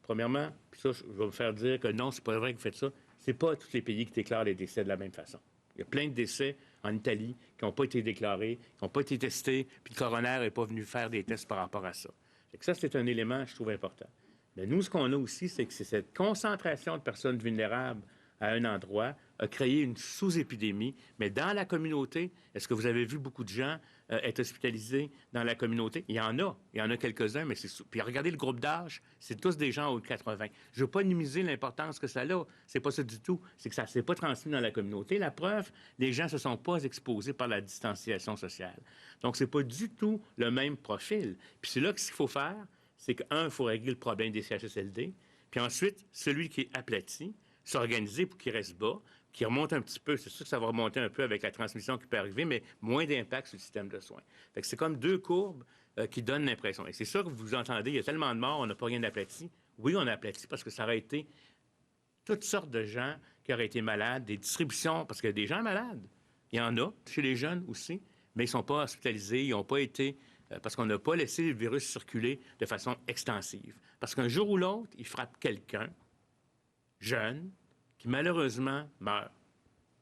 premièrement, puis ça, je vais me faire dire que non, c'est pas vrai que vous faites ça. C'est pas tous les pays qui déclarent les décès de la même façon. Il y a plein de décès en Italie qui n'ont pas été déclarés, qui n'ont pas été testés, puis le coroner n'est pas venu faire des tests par rapport à ça. Fait que ça, c'est un élément, je trouve, important. Mais nous, ce qu'on a aussi, c'est que c'est cette concentration de personnes vulnérables à un endroit a créé une sous-épidémie. Mais dans la communauté, est-ce que vous avez vu beaucoup de gens être hospitalisés dans la communauté? Il y en a quelques-uns, mais c'est... Puis regardez le groupe d'âge, c'est tous des gens au de 80. Je ne veux pas minimiser l'importance que ça a, c'est pas ça du tout. C'est que ça ne s'est pas transmis dans la communauté. La preuve, les gens ne se sont pas exposés par la distanciation sociale. Donc, c'est pas du tout le même profil. Puis c'est là que ce qu'il faut faire, c'est il faut régler le problème des CHSLD. Puis ensuite, celui qui est aplati, s'organiser pour qu'il reste bas, qu'il remonte un petit peu. C'est sûr que ça va remonter un peu avec la transmission qui peut arriver, mais moins d'impact sur le système de soins. Fait que c'est comme deux courbes qui donnent l'impression. Et c'est ça que vous entendez, il y a tellement de morts, on n'a pas rien d'aplati. Oui, on a aplati parce que ça aurait été toutes sortes de gens qui auraient été malades, des distributions, parce qu'il y a des gens malades. Il y en a chez les jeunes aussi, mais ils ne sont pas hospitalisés, ils n'ont pas été... parce qu'on n'a pas laissé le virus circuler de façon extensive. Parce qu'un jour ou l'autre, il frappe quelqu'un, jeune, qui malheureusement meurt.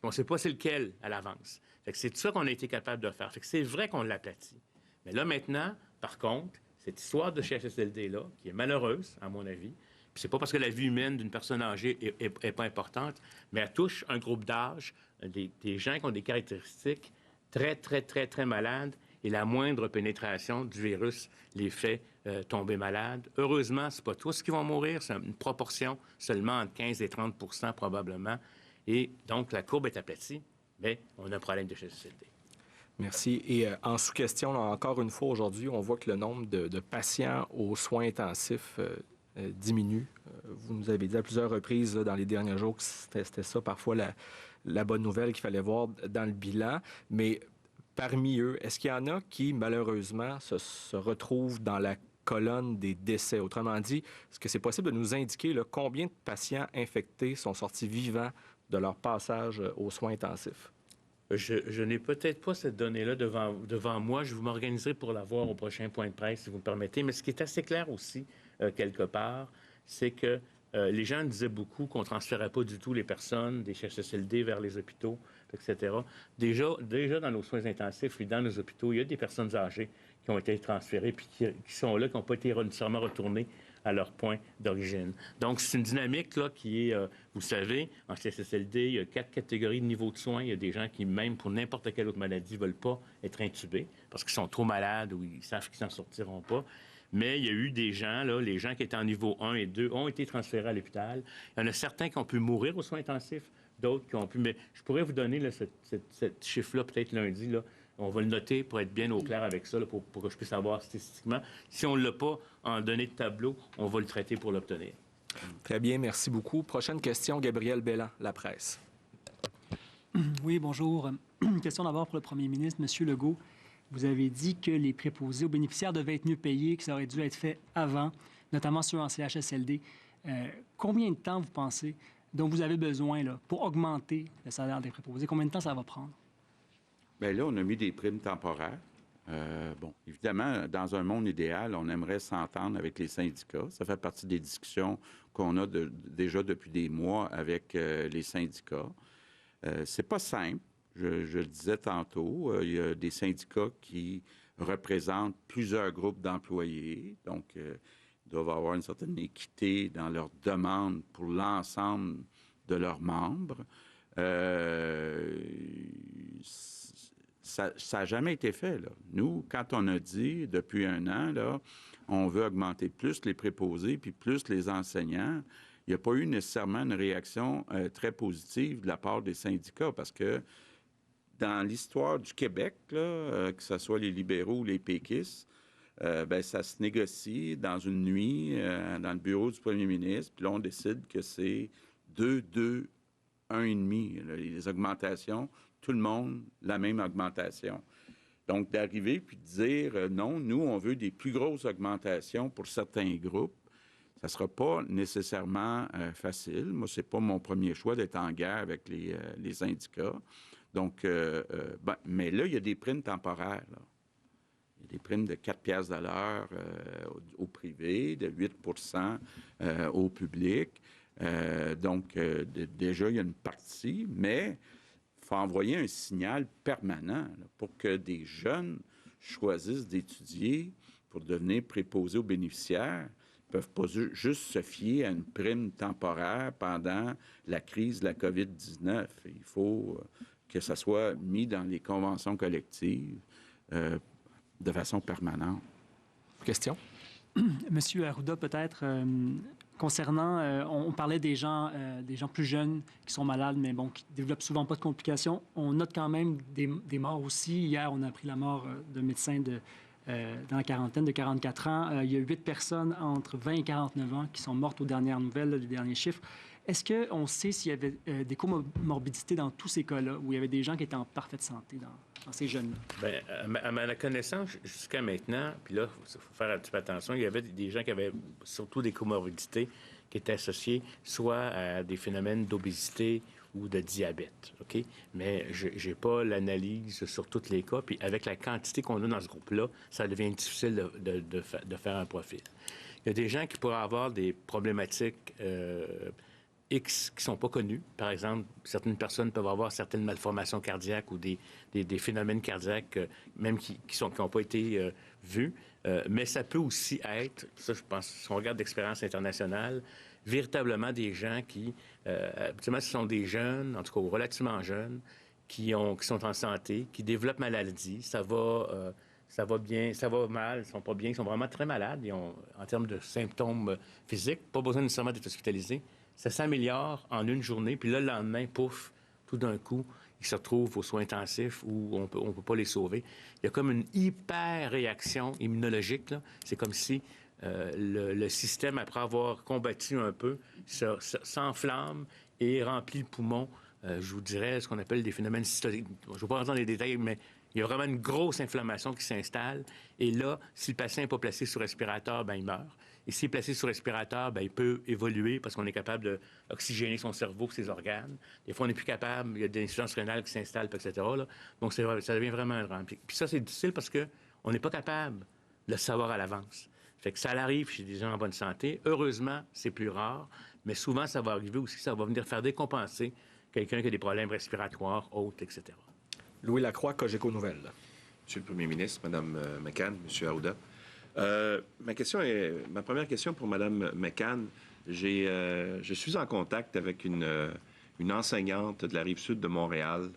On ne sait pas c'est lequel à l'avance. C'est ça qu'on a été capable de faire. C'est vrai qu'on l'aplatit. Mais là, maintenant, par contre, cette histoire de CHSLD-là, qui est malheureuse, à mon avis, puis c'est pas parce que la vie humaine d'une personne âgée est pas importante, mais elle touche un groupe d'âge, des gens qui ont des caractéristiques très, très, très, très malades, et la moindre pénétration du virus les fait tomber malades. Heureusement, ce n'est pas tous qui vont mourir, c'est une proportion seulement entre 15 et 30 % probablement. Et donc, la courbe est aplatie, mais on a un problème de CHSLD. Merci. Et en sous-question, là, encore une fois, aujourd'hui, on voit que le nombre de patients aux soins intensifs diminue. Vous nous avez dit à plusieurs reprises là, dans les derniers jours que c'était ça, parfois, la bonne nouvelle qu'il fallait voir dans le bilan. Mais parmi eux, est-ce qu'il y en a qui, malheureusement, se retrouvent dans la colonne des décès? Autrement dit, est-ce que c'est possible de nous indiquer là, combien de patients infectés sont sortis vivants de leur passage aux soins intensifs? Je n'ai peut-être pas cette donnée-là devant moi. Je vous m'organiserai pour la voir au prochain point de presse, si vous me permettez. Mais ce qui est assez clair aussi, quelque part, c'est que les gens disaient beaucoup qu'on ne transférait pas du tout les personnes des CHSLD vers les hôpitaux, etc. Déjà dans nos soins intensifs et dans nos hôpitaux, il y a des personnes âgées qui ont été transférées puis qui sont là, qui n'ont pas été nécessairement retournées à leur point d'origine. Donc, c'est une dynamique là, qui est, vous savez, en CHSLD, il y a 4 catégories de niveau de soins. Il y a des gens qui, même pour n'importe quelle autre maladie, ne veulent pas être intubés parce qu'ils sont trop malades ou ils savent qu'ils n'en sortiront pas. Mais il y a eu des gens, là, les gens qui étaient en niveau 1 et 2 ont été transférés à l'hôpital. Il y en a certains qui ont pu mourir aux soins intensifs, d'autres qui ont pu... Mais je pourrais vous donner là, ce chiffre-là peut-être lundi, là. On va le noter pour être bien au clair avec ça, là, pour que je puisse savoir statistiquement. Si on ne l'a pas en données de tableau, on va le traiter pour l'obtenir. Très bien, merci beaucoup. Prochaine question, Gabriel Belland, La Presse. Oui, bonjour. Une question d'abord pour le premier ministre, M. Legault. Vous avez dit que les préposés aux bénéficiaires devaient être mieux payés, que ça aurait dû être fait avant, notamment ceux en CHSLD. Combien de temps, vous pensez, dont vous avez besoin là, pour augmenter le salaire des préposés? Combien de temps ça va prendre? Bien là, on a mis des primes temporaires. Bon, évidemment, dans un monde idéal, on aimerait s'entendre avec les syndicats. Ça fait partie des discussions qu'on a déjà depuis des mois avec les syndicats. C'est pas simple. Je le disais tantôt, il y a des syndicats qui représentent plusieurs groupes d'employés. Donc, ils doivent avoir une certaine équité dans leurs demandes pour l'ensemble de leurs membres. Ça n'a jamais été fait, là. Nous, quand on a dit, depuis 1 an, là, on veut augmenter plus les préposés puis plus les enseignants, il n'y a pas eu nécessairement une réaction très positive de la part des syndicats parce que dans l'histoire du Québec, là, que ce soit les libéraux ou les péquistes, ben, ça se négocie dans une nuit dans le bureau du premier ministre, puis là, on décide que c'est 2, 2, 1,5, là, les augmentations, tout le monde, la même augmentation. Donc, d'arriver puis de dire non, nous, on veut des plus grosses augmentations pour certains groupes, ça ne sera pas nécessairement facile. Moi, ce n'est pas mon premier choix d'être en guerre avec les syndicats. Donc, mais là, il y a des primes temporaires. Là. Il y a des primes de 4 piastres de l'heure au privé, de 8 au public. Donc, déjà, il y a une partie, mais il faut envoyer un signal permanent là, pour que des jeunes choisissent d'étudier pour devenir préposés aux bénéficiaires. Ils ne peuvent pas juste se fier à une prime temporaire pendant la crise de la COVID-19. Il faut que ça soit mis dans les conventions collectives de façon permanente. Question? Monsieur Arruda, peut-être, concernant, on parlait des gens plus jeunes qui sont malades, mais bon, qui développent souvent pas de complications. On note quand même des morts aussi. Hier, on a appris la mort d'un médecin dans la quarantaine de 44 ans. Il y a 8 personnes entre 20 et 49 ans qui sont mortes aux dernières nouvelles, les derniers chiffres. Est-ce qu'on sait s'il y avait des comorbidités dans tous ces cas-là, où il y avait des gens qui étaient en parfaite santé dans ces jeunes-là? Bien, à ma connaissance, jusqu'à maintenant, puis là, il faut faire un petit peu attention, il y avait des gens qui avaient surtout des comorbidités qui étaient associées soit à des phénomènes d'obésité ou de diabète, OK? Mais je n'ai pas l'analyse sur tous les cas, puis avec la quantité qu'on a dans ce groupe-là, ça devient difficile de faire un profil. Il y a des gens qui pourraient avoir des problématiques X qui ne sont pas connus. Par exemple, certaines personnes peuvent avoir certaines malformations cardiaques ou des phénomènes cardiaques même qui n'ont pas été vus. Mais ça peut aussi être, ça je pense, si on regarde d'expérience internationale, véritablement des gens qui, habituellement, ce sont des jeunes, en tout cas relativement jeunes, qui sont en santé, qui développent maladie. Ça va bien, ça va mal, ils sont pas bien, ils sont vraiment très malades. Ils ont, en termes de symptômes physiques, pas besoin nécessairement d'être hospitalisés. Ça s'améliore en une journée, puis là, le lendemain, pouf, tout d'un coup, ils se retrouvent aux soins intensifs où on peut pas les sauver. Il y a comme une hyper-réaction immunologique, là. C'est comme si le système, après avoir combattu un peu, s'enflamme et remplit le poumon, je vous dirais, ce qu'on appelle des phénomènes cytokines. Je ne vais pas rentrer dans les détails, mais il y a vraiment une grosse inflammation qui s'installe. Et là, si le patient n'est pas placé sous respirateur, bien, il meurt. Et s'il est placé sous respirateur, bien, il peut évoluer parce qu'on est capable d'oxygéner son cerveau, ses organes. Des fois, on n'est plus capable, il y a des insuffisances rénales qui s'installent, etc. Là. Donc, ça devient vraiment un drame. Puis ça, c'est difficile parce qu'on n'est pas capable de le savoir à l'avance. Fait que ça arrive chez des gens en bonne santé. Heureusement, c'est plus rare, mais souvent, ça va arriver aussi, ça va venir faire décompenser quelqu'un qui a des problèmes respiratoires, autres, etc. Louis Lacroix, Cogeco Nouvelles. Monsieur le Premier ministre, Mme McCann, M. Arruda. Ma première question pour Mme McCann. Je suis en contact avec une enseignante de la Rive-Sud de Montréal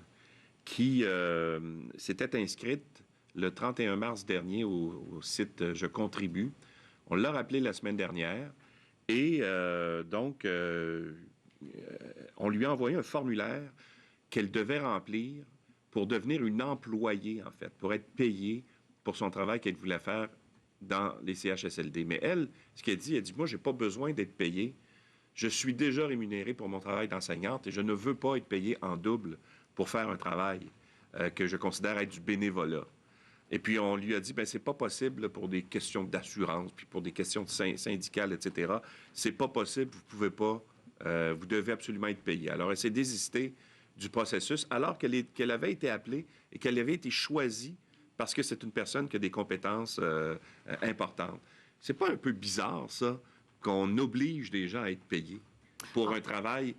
qui s'était inscrite le 31 mars dernier au site Je contribue. On l'a rappelé la semaine dernière et on lui a envoyé un formulaire qu'elle devait remplir pour devenir une employée, en fait, pour être payée pour son travail qu'elle voulait faire dans les CHSLD. Mais elle, ce qu'elle dit, moi, j'ai pas besoin d'être payée. Je suis déjà rémunérée pour mon travail d'enseignante et je ne veux pas être payée en double pour faire un travail que je considère être du bénévolat. Et puis, on lui a dit, c'est pas possible pour des questions d'assurance, puis pour des questions syndicales, etc. C'est pas possible, vous pouvez pas, vous devez absolument être payé. Alors, elle s'est désistée du processus, alors qu'elle avait été appelée et qu'elle avait été choisie parce que c'est une personne qui a des compétences importantes. C'est pas un peu bizarre, ça, qu'on oblige des gens à être payés pour un travail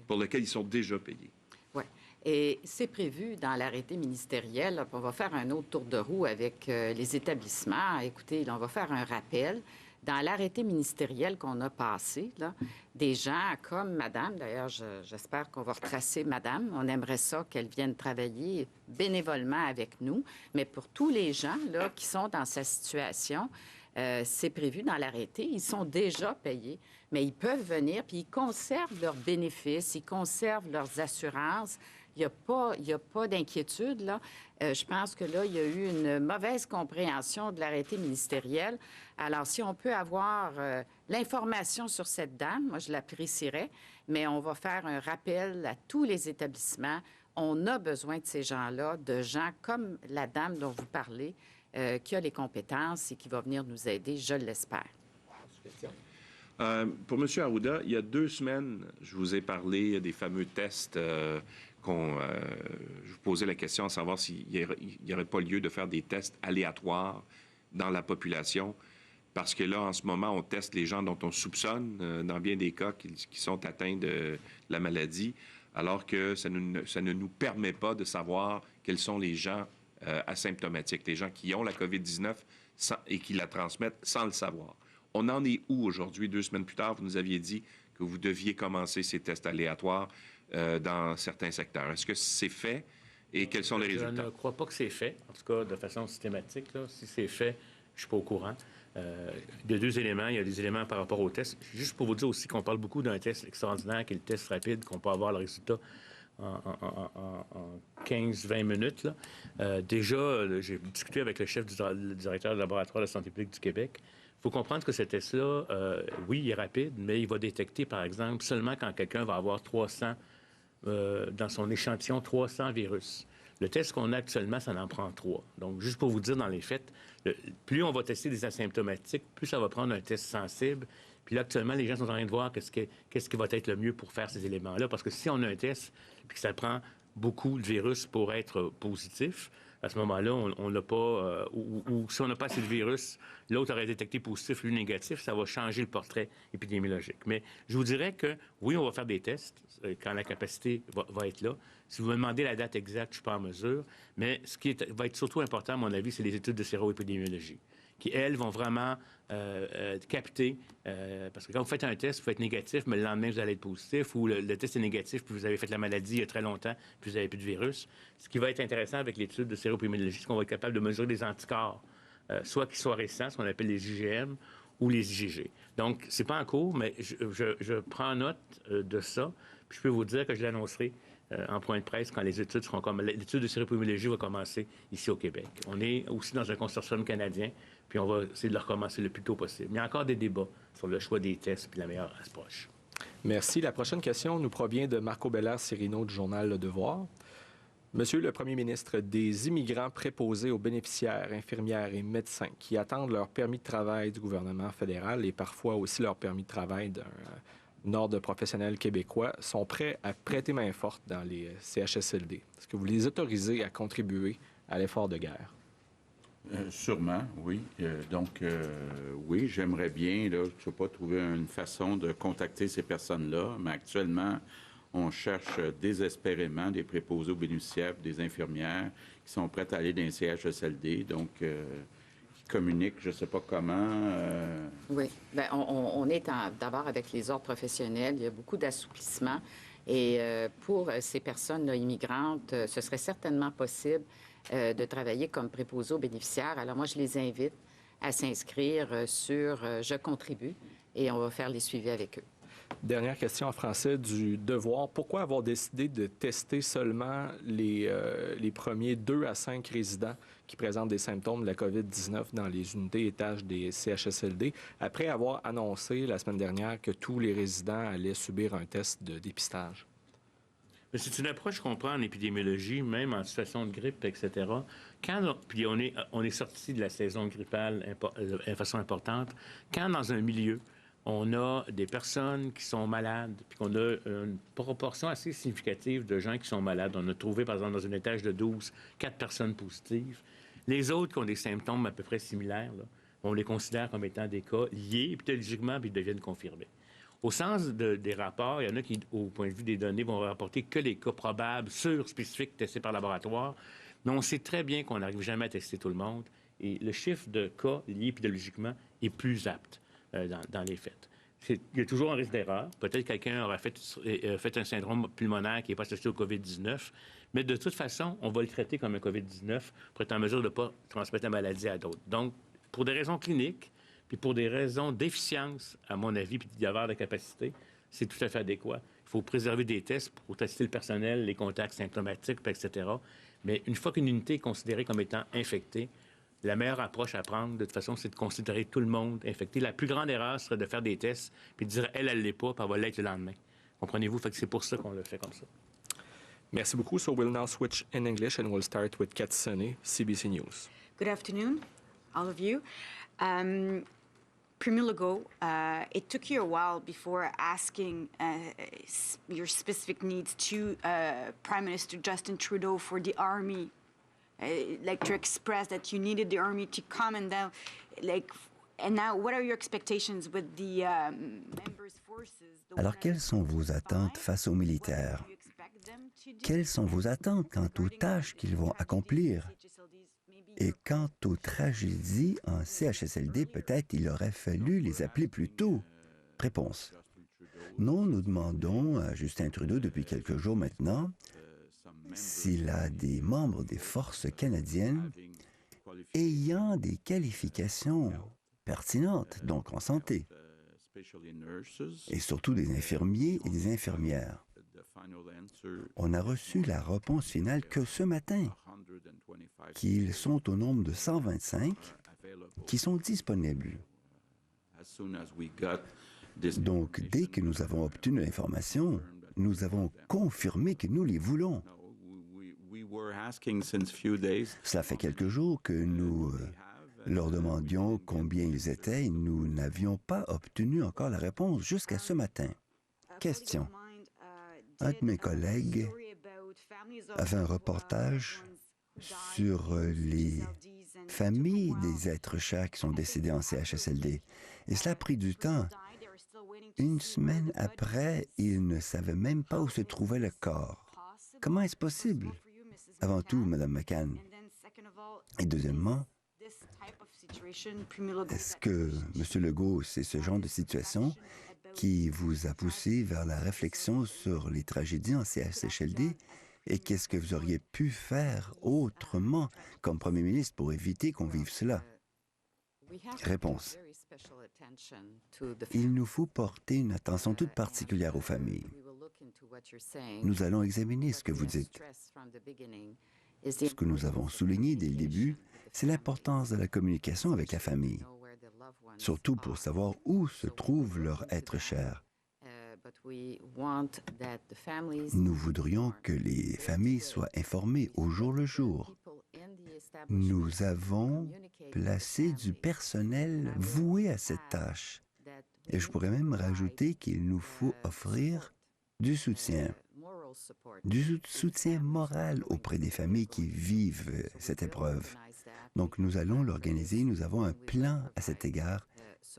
pour lequel ils sont déjà payés? Oui. Et c'est prévu dans l'arrêté ministériel. Là, on va faire un autre tour de roue avec les établissements. Écoutez, là, on va faire un rappel. Dans l'arrêté ministériel qu'on a passé, là, des gens comme Madame, d'ailleurs, j'espère qu'on va retracer Madame, on aimerait ça qu'elle vienne travailler bénévolement avec nous, mais pour tous les gens là, qui sont dans sa situation, c'est prévu dans l'arrêté, ils sont déjà payés, mais ils peuvent venir, puis ils conservent leurs bénéfices, ils conservent leurs assurances. Il n'y a pas d'inquiétude, là. Je pense que là, il y a eu une mauvaise compréhension de l'arrêté ministériel. Alors, si on peut avoir l'information sur cette dame, moi, je l'apprécierais, mais on va faire un rappel à tous les établissements. On a besoin de ces gens-là, de gens comme la dame dont vous parlez, qui a les compétences et qui va venir nous aider, je l'espère. Pour M. Arruda, il y a 2 semaines, je vous ai parlé des fameux tests je vous posais la question à savoir s'il n'y aurait pas lieu de faire des tests aléatoires dans la population, parce que là, en ce moment, on teste les gens dont on soupçonne, dans bien des cas, qui sont atteints de la maladie, alors que ça ne nous permet pas de savoir quels sont les gens asymptomatiques, les gens qui ont la COVID-19 et qui la transmettent sans le savoir. On en est où aujourd'hui, 2 semaines plus tard? Vous nous aviez dit que vous deviez commencer ces tests aléatoires dans certains secteurs. Est-ce que c'est fait et quels sont les résultats? Je ne crois pas que c'est fait, en tout cas de façon systématique. Là. Si c'est fait, je ne suis pas au courant. Il y a 2 éléments. Il y a des éléments par rapport au test. Juste pour vous dire aussi qu'on parle beaucoup d'un test extraordinaire qui est le test rapide, qu'on peut avoir le résultat en 15-20 minutes. Là. Déjà, j'ai discuté avec le chef le directeur du laboratoire de santé publique du Québec. Il faut comprendre que ce test-là, oui, il est rapide, mais il va détecter, par exemple, seulement quand quelqu'un va avoir 300, dans son échantillon, 300 virus. Le test qu'on a actuellement, ça en prend 3. Donc, juste pour vous dire, dans les faits, plus on va tester des asymptomatiques, plus ça va prendre un test sensible. Puis là, actuellement, les gens sont en train de voir qu'est-ce qui va être le mieux pour faire ces éléments-là. Parce que si on a un test, puis que ça prend beaucoup de virus pour être positif, à ce moment-là, on n'a pas... ou si on n'a pas assez de virus, l'autre aurait détecté positif, lui négatif, ça va changer le portrait épidémiologique. Mais je vous dirais que, oui, on va faire des tests quand la capacité va être là. Si vous me demandez la date exacte, je ne suis pas en mesure. Mais ce qui va être surtout important, à mon avis, c'est les études de séroépidémiologie, qui, elles, vont vraiment capter, parce que quand vous faites un test, vous faites négatif, mais le lendemain, vous allez être positif, ou le test est négatif, puis vous avez fait la maladie il y a très longtemps, puis vous n'avez plus de virus. Ce qui va être intéressant avec l'étude de séroépidémiologie, c'est qu'on va être capable de mesurer des anticorps, soit qui soient récents, ce qu'on appelle les IgM, ou les IgG. Donc, c'est pas en cours, mais je prends note de ça, puis je peux vous dire que je l'annoncerai en point de presse quand les études seront comme l'étude de séroépidémiologie va commencer ici au Québec. On est aussi dans un consortium canadien, puis on va essayer de le recommencer le plus tôt possible. Il y a encore des débats sur le choix des tests et la meilleure approche. Merci. La prochaine question nous provient de Marco Bellard-Cirino du journal Le Devoir. Monsieur le Premier ministre, des immigrants préposés aux bénéficiaires, infirmières et médecins qui attendent leur permis de travail du gouvernement fédéral et parfois aussi leur permis de travail d'un ordre professionnel québécois sont prêts à prêter main forte dans les CHSLD. Est-ce que vous les autorisez à contribuer à l'effort de guerre? Sûrement, oui. Oui, j'aimerais bien, là, je ne sais pas, trouver une façon de contacter ces personnes-là, mais actuellement, on cherche désespérément des préposés aux bénéficiaires, des infirmières qui sont prêtes à aller dans les CHSLD, donc qui communiquent, je ne sais pas comment. Oui. Bien, on est d'abord avec les ordres professionnels. Il y a beaucoup d'assouplissements. Et pour ces personnes immigrantes, ce serait certainement possible de travailler comme préposés aux bénéficiaires. Alors moi, je les invite à s'inscrire sur « Je contribue » et on va faire les suivis avec eux. Dernière question en français du Devoir. Pourquoi avoir décidé de tester seulement les premiers 2 à 5 résidents qui présentent des symptômes de la COVID-19 dans les unités étages des CHSLD, après avoir annoncé la semaine dernière que tous les résidents allaient subir un test de dépistage? C'est une approche qu'on prend en épidémiologie, même en situation de grippe, etc. Puis on est sorti de la saison grippale de façon importante. Quand dans un milieu, on a des personnes qui sont malades, puis qu'on a une proportion assez significative de gens qui sont malades. On a trouvé, par exemple, dans un étage de 12, 4 personnes positives. Les autres qui ont des symptômes à peu près similaires, là, on les considère comme étant des cas liés épidémiologiquement, puis ils deviennent confirmés. Au sens des rapports, il y en a qui, au point de vue des données, vont rapporter que les cas probables, sûrs, spécifiques, testés par laboratoire. Mais on sait très bien qu'on n'arrive jamais à tester tout le monde. Et le chiffre de cas liés épidémiologiquement est plus apte dans les faits. Il y a toujours un risque d'erreur. Peut-être que quelqu'un aura fait un syndrome pulmonaire qui n'est pas associé au COVID-19. Mais de toute façon, on va le traiter comme un COVID-19 pour être en mesure de ne pas transmettre la maladie à d'autres. Donc, pour des raisons cliniques, puis pour des raisons d'efficience, à mon avis, puis d'avoir de capacité, c'est tout à fait adéquat. Il faut préserver des tests pour tester le personnel, les contacts symptomatiques, etc. Mais une fois qu'une unité est considérée comme étant infectée, la meilleure approche à prendre, de toute façon, c'est de considérer tout le monde infecté. La plus grande erreur serait de faire des tests puis de dire elle l'est pas, puis elle va l'être le lendemain. Comprenez-vous? Fait que c'est pour ça qu'on le fait comme ça. Merci beaucoup. So we'll now switch in English and we'll start with Kat Sonnet, CBC News. Good afternoon, all of you. Premier Legault, it took you a while before asking your specific needs to Prime Minister Justin Trudeau for the army, like to express that you needed the army to come and down, like. And now, what are your expectations with the members' forces? Alors, quelles sont vos attentes face aux militaires? Quelles sont vos attentes quant aux tâches qu'ils vont accomplir? Et quant aux tragédies en CHSLD, peut-être il aurait fallu les appeler plus tôt. Réponse. Non, nous demandons à Justin Trudeau depuis quelques jours maintenant s'il a des membres des forces canadiennes ayant des qualifications pertinentes, donc en santé, et surtout des infirmiers et des infirmières. On a reçu la réponse finale que ce matin, qu'ils sont au nombre de 125 qui sont disponibles. Donc, dès que nous avons obtenu l'information, nous avons confirmé que nous les voulons. Cela fait quelques jours que nous leur demandions combien ils étaient et nous n'avions pas obtenu encore la réponse jusqu'à ce matin. Question. Un de mes collègues avait un reportage sur les familles des êtres chers qui sont décédés en CHSLD. Et cela a pris du temps. Une semaine après, ils ne savaient même pas où se trouvait le corps. Comment est-ce possible? Avant tout, Mme McCann. Et deuxièmement, est-ce que, M. Legault, c'est ce genre de situation qui vous a poussé vers la réflexion sur les tragédies en CHSLD et qu'est-ce que vous auriez pu faire autrement comme Premier ministre pour éviter qu'on vive cela? Réponse. Il nous faut porter une attention toute particulière aux familles. Nous allons examiner ce que vous dites. Ce que nous avons souligné dès le début, c'est l'importance de la communication avec la famille, surtout pour savoir où se trouve leur être cher. Nous voudrions que les familles soient informées au jour le jour. Nous avons placé du personnel voué à cette tâche. Et je pourrais même rajouter qu'il nous faut offrir du soutien moral auprès des familles qui vivent cette épreuve. Donc, nous allons l'organiser, nous avons un plan à cet égard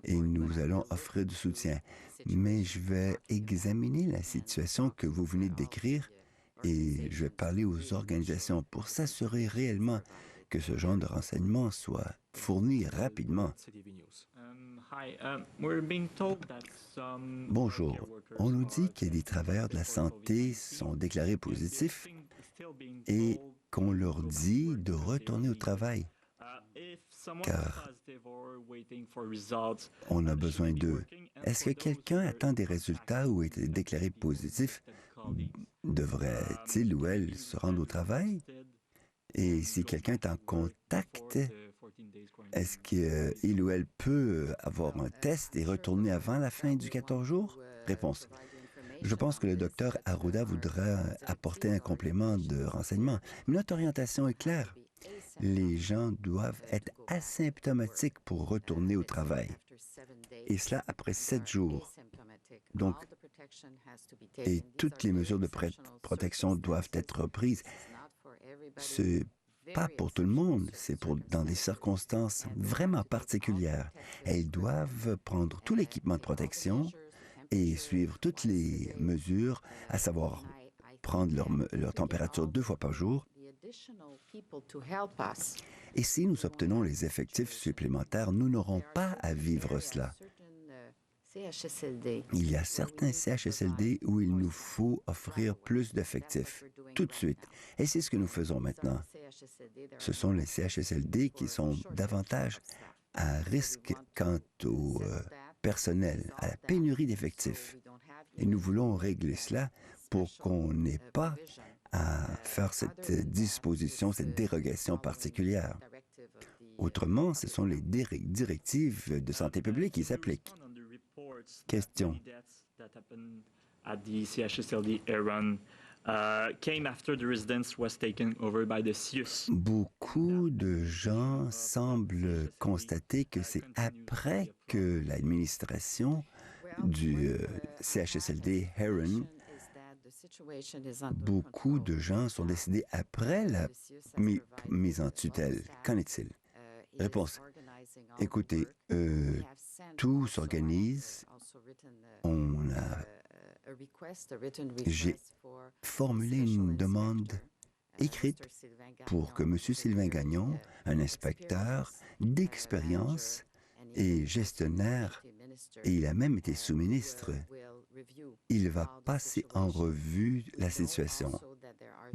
et nous allons offrir du soutien. Mais je vais examiner la situation que vous venez de décrire et je vais parler aux organisations pour s'assurer réellement que ce genre de renseignements soit fourni rapidement. Bonjour. On nous dit que des travailleurs de la santé sont déclarés positifs et qu'on leur dit de retourner au travail, car on a besoin d'eux. Est-ce que quelqu'un attend des résultats ou est déclaré positif? Devrait-il ou elle se rendre au travail? Et si quelqu'un est en contact, est-ce qu'il ou elle peut avoir un test et retourner avant la fin du 14 jours? Réponse. Je pense que le docteur Arruda voudra apporter un complément de renseignement. Mais notre orientation est claire. Les gens doivent être asymptomatiques pour retourner au travail. Et cela après 7 jours. Donc, et toutes les mesures de protection doivent être prises. C'est pas pour tout le monde, c'est dans des circonstances vraiment particulières. Elles doivent prendre tout l'équipement de protection et suivre toutes les mesures, à savoir prendre leur température 2 fois par jour. Et si nous obtenons les effectifs supplémentaires, nous n'aurons pas à vivre cela. Il y a certains CHSLD où il nous faut offrir plus d'effectifs, tout de suite. Et c'est ce que nous faisons maintenant. Ce sont les CHSLD qui sont davantage à risque quant au personnel, à la pénurie d'effectifs. Et nous voulons régler cela pour qu'on n'ait pas à faire cette disposition, cette dérogation particulière. Autrement, ce sont les directives de santé publique qui s'appliquent. Question. came after the residence was taken over by the CIUS. Beaucoup de gens semblent constater que c'est après que l'administration du CHSLD Heron, beaucoup de gens sont décédés après la mise en tutelle. Qu'en est-il? Réponse. Écoutez, tout s'organise. J'ai formulé une demande écrite pour que M. Sylvain Gagnon, un inspecteur d'expérience et gestionnaire, et il a même été sous-ministre, il va passer en revue la situation.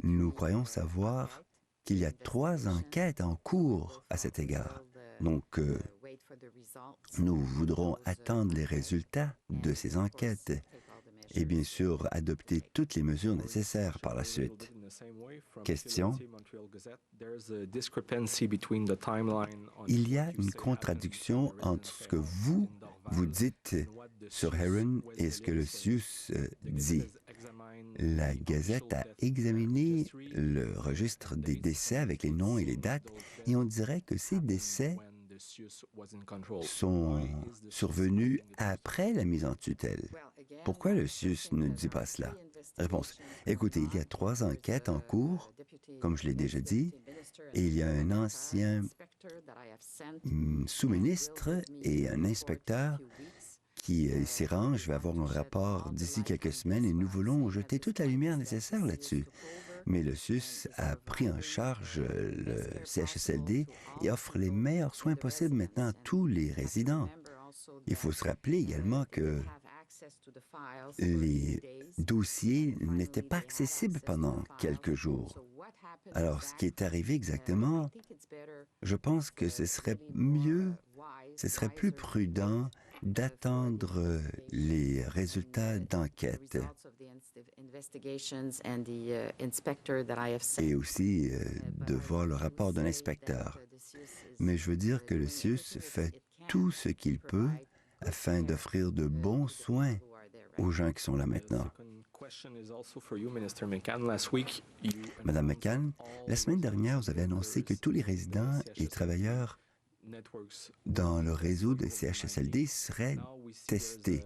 Nous croyons savoir qu'il y a 3 enquêtes en cours à cet égard. Donc, nous voudrons attendre les résultats de ces enquêtes et bien sûr adopter toutes les mesures nécessaires par la suite. Question. Il y a une contradiction entre ce que vous dites sur Heron et ce que le CIUS dit. La Gazette a examiné le registre des décès avec les noms et les dates et on dirait que ces décès sont survenus après la mise en tutelle. Pourquoi le CIUS ne dit pas cela? Réponse. Écoutez, il y a 3 enquêtes en cours, comme je l'ai déjà dit, et il y a un ancien sous-ministre et un inspecteur qui s'y rend. Je vais avoir un rapport d'ici quelques semaines et nous voulons jeter toute la lumière nécessaire là-dessus. Mais le CIUS a pris en charge le CHSLD et offre les meilleurs soins possibles maintenant à tous les résidents. Il faut se rappeler également que les dossiers n'étaient pas accessibles pendant quelques jours. Alors, ce qui est arrivé exactement, je pense que ce serait plus prudent d'attendre les résultats d'enquête et aussi de voir le rapport d'un inspecteur. Mais je veux dire que le CIUS fait tout ce qu'il peut afin d'offrir de bons soins aux gens qui sont là maintenant. Madame McCann, la semaine dernière, vous avez annoncé que tous les résidents et travailleurs dans le réseau des CHSLD seraient testés.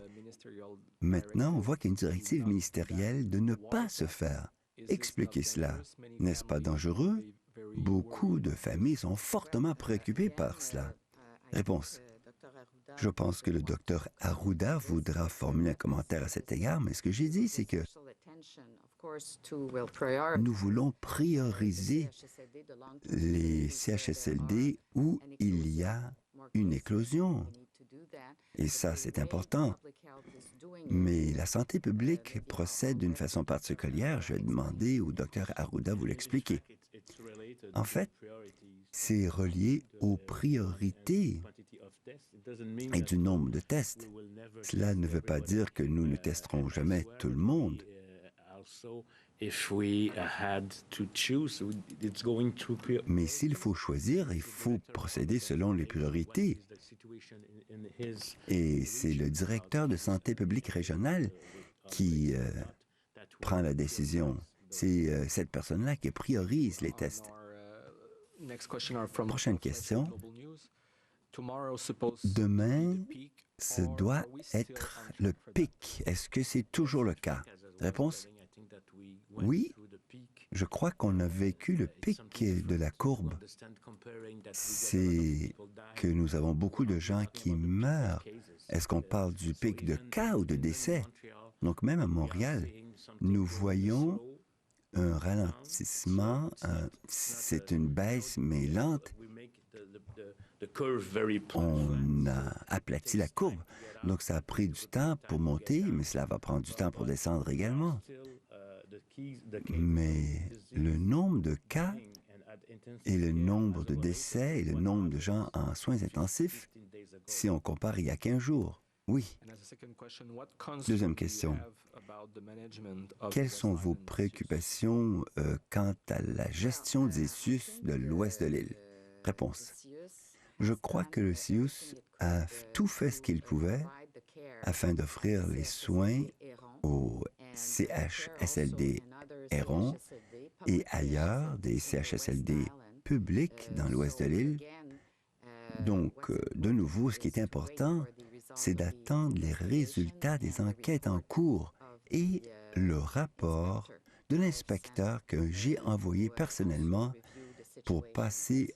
Maintenant, on voit qu'il y a une directive ministérielle de ne pas se faire. Expliquez cela. N'est-ce pas dangereux? Beaucoup de familles sont fortement préoccupées par cela. Réponse. Je pense que le docteur Arruda voudra formuler un commentaire à cet égard, mais ce que j'ai dit, c'est que nous voulons prioriser les CHSLD où il y a une éclosion. Et ça, c'est important. Mais la santé publique procède d'une façon particulière. Je vais demander au docteur Arruda de vous l'expliquer. En fait, c'est relié aux priorités et du nombre de tests. Cela ne veut pas dire que nous ne testerons jamais tout le monde. Mais s'il faut choisir, il faut procéder selon les priorités. Et c'est le directeur de santé publique régionale qui prend la décision. C'est cette personne-là qui priorise les tests. Prochaine question. Demain, ce doit être le pic. Est-ce que c'est toujours le cas? Réponse? Oui, je crois qu'on a vécu le pic de la courbe. C'est que nous avons beaucoup de gens qui meurent. Est-ce qu'on parle du pic de cas ou de décès? Donc même à Montréal, nous voyons un ralentissement. C'est une baisse, mais lente. On a aplati la courbe. Donc ça a pris du temps pour monter, mais cela va prendre du temps pour descendre également. Mais le nombre de cas et le nombre de décès et le nombre de gens en soins intensifs, si on compare il y a 15 jours, oui. Deuxième question. Quelles sont vos préoccupations quant à la gestion des CIUS de l'ouest de l'île? Réponse. Je crois que le CIUS a tout fait ce qu'il pouvait afin d'offrir les soins aux CHSLD Héron et ailleurs des CHSLD publics dans l'ouest de l'île. Donc, de nouveau, ce qui est important, c'est d'attendre les résultats des enquêtes en cours et le rapport de l'inspecteur que j'ai envoyé personnellement pour passer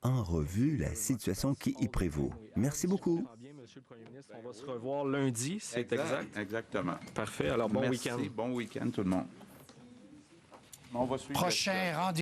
en revue la situation qui y prévaut. Merci beaucoup. Bien, Monsieur le Premier ministre, on va se revoir lundi, c'est exact? Exactement. Parfait, alors bon week-end. Bon week-end tout le monde. On va suivre Prochain rendez-vous.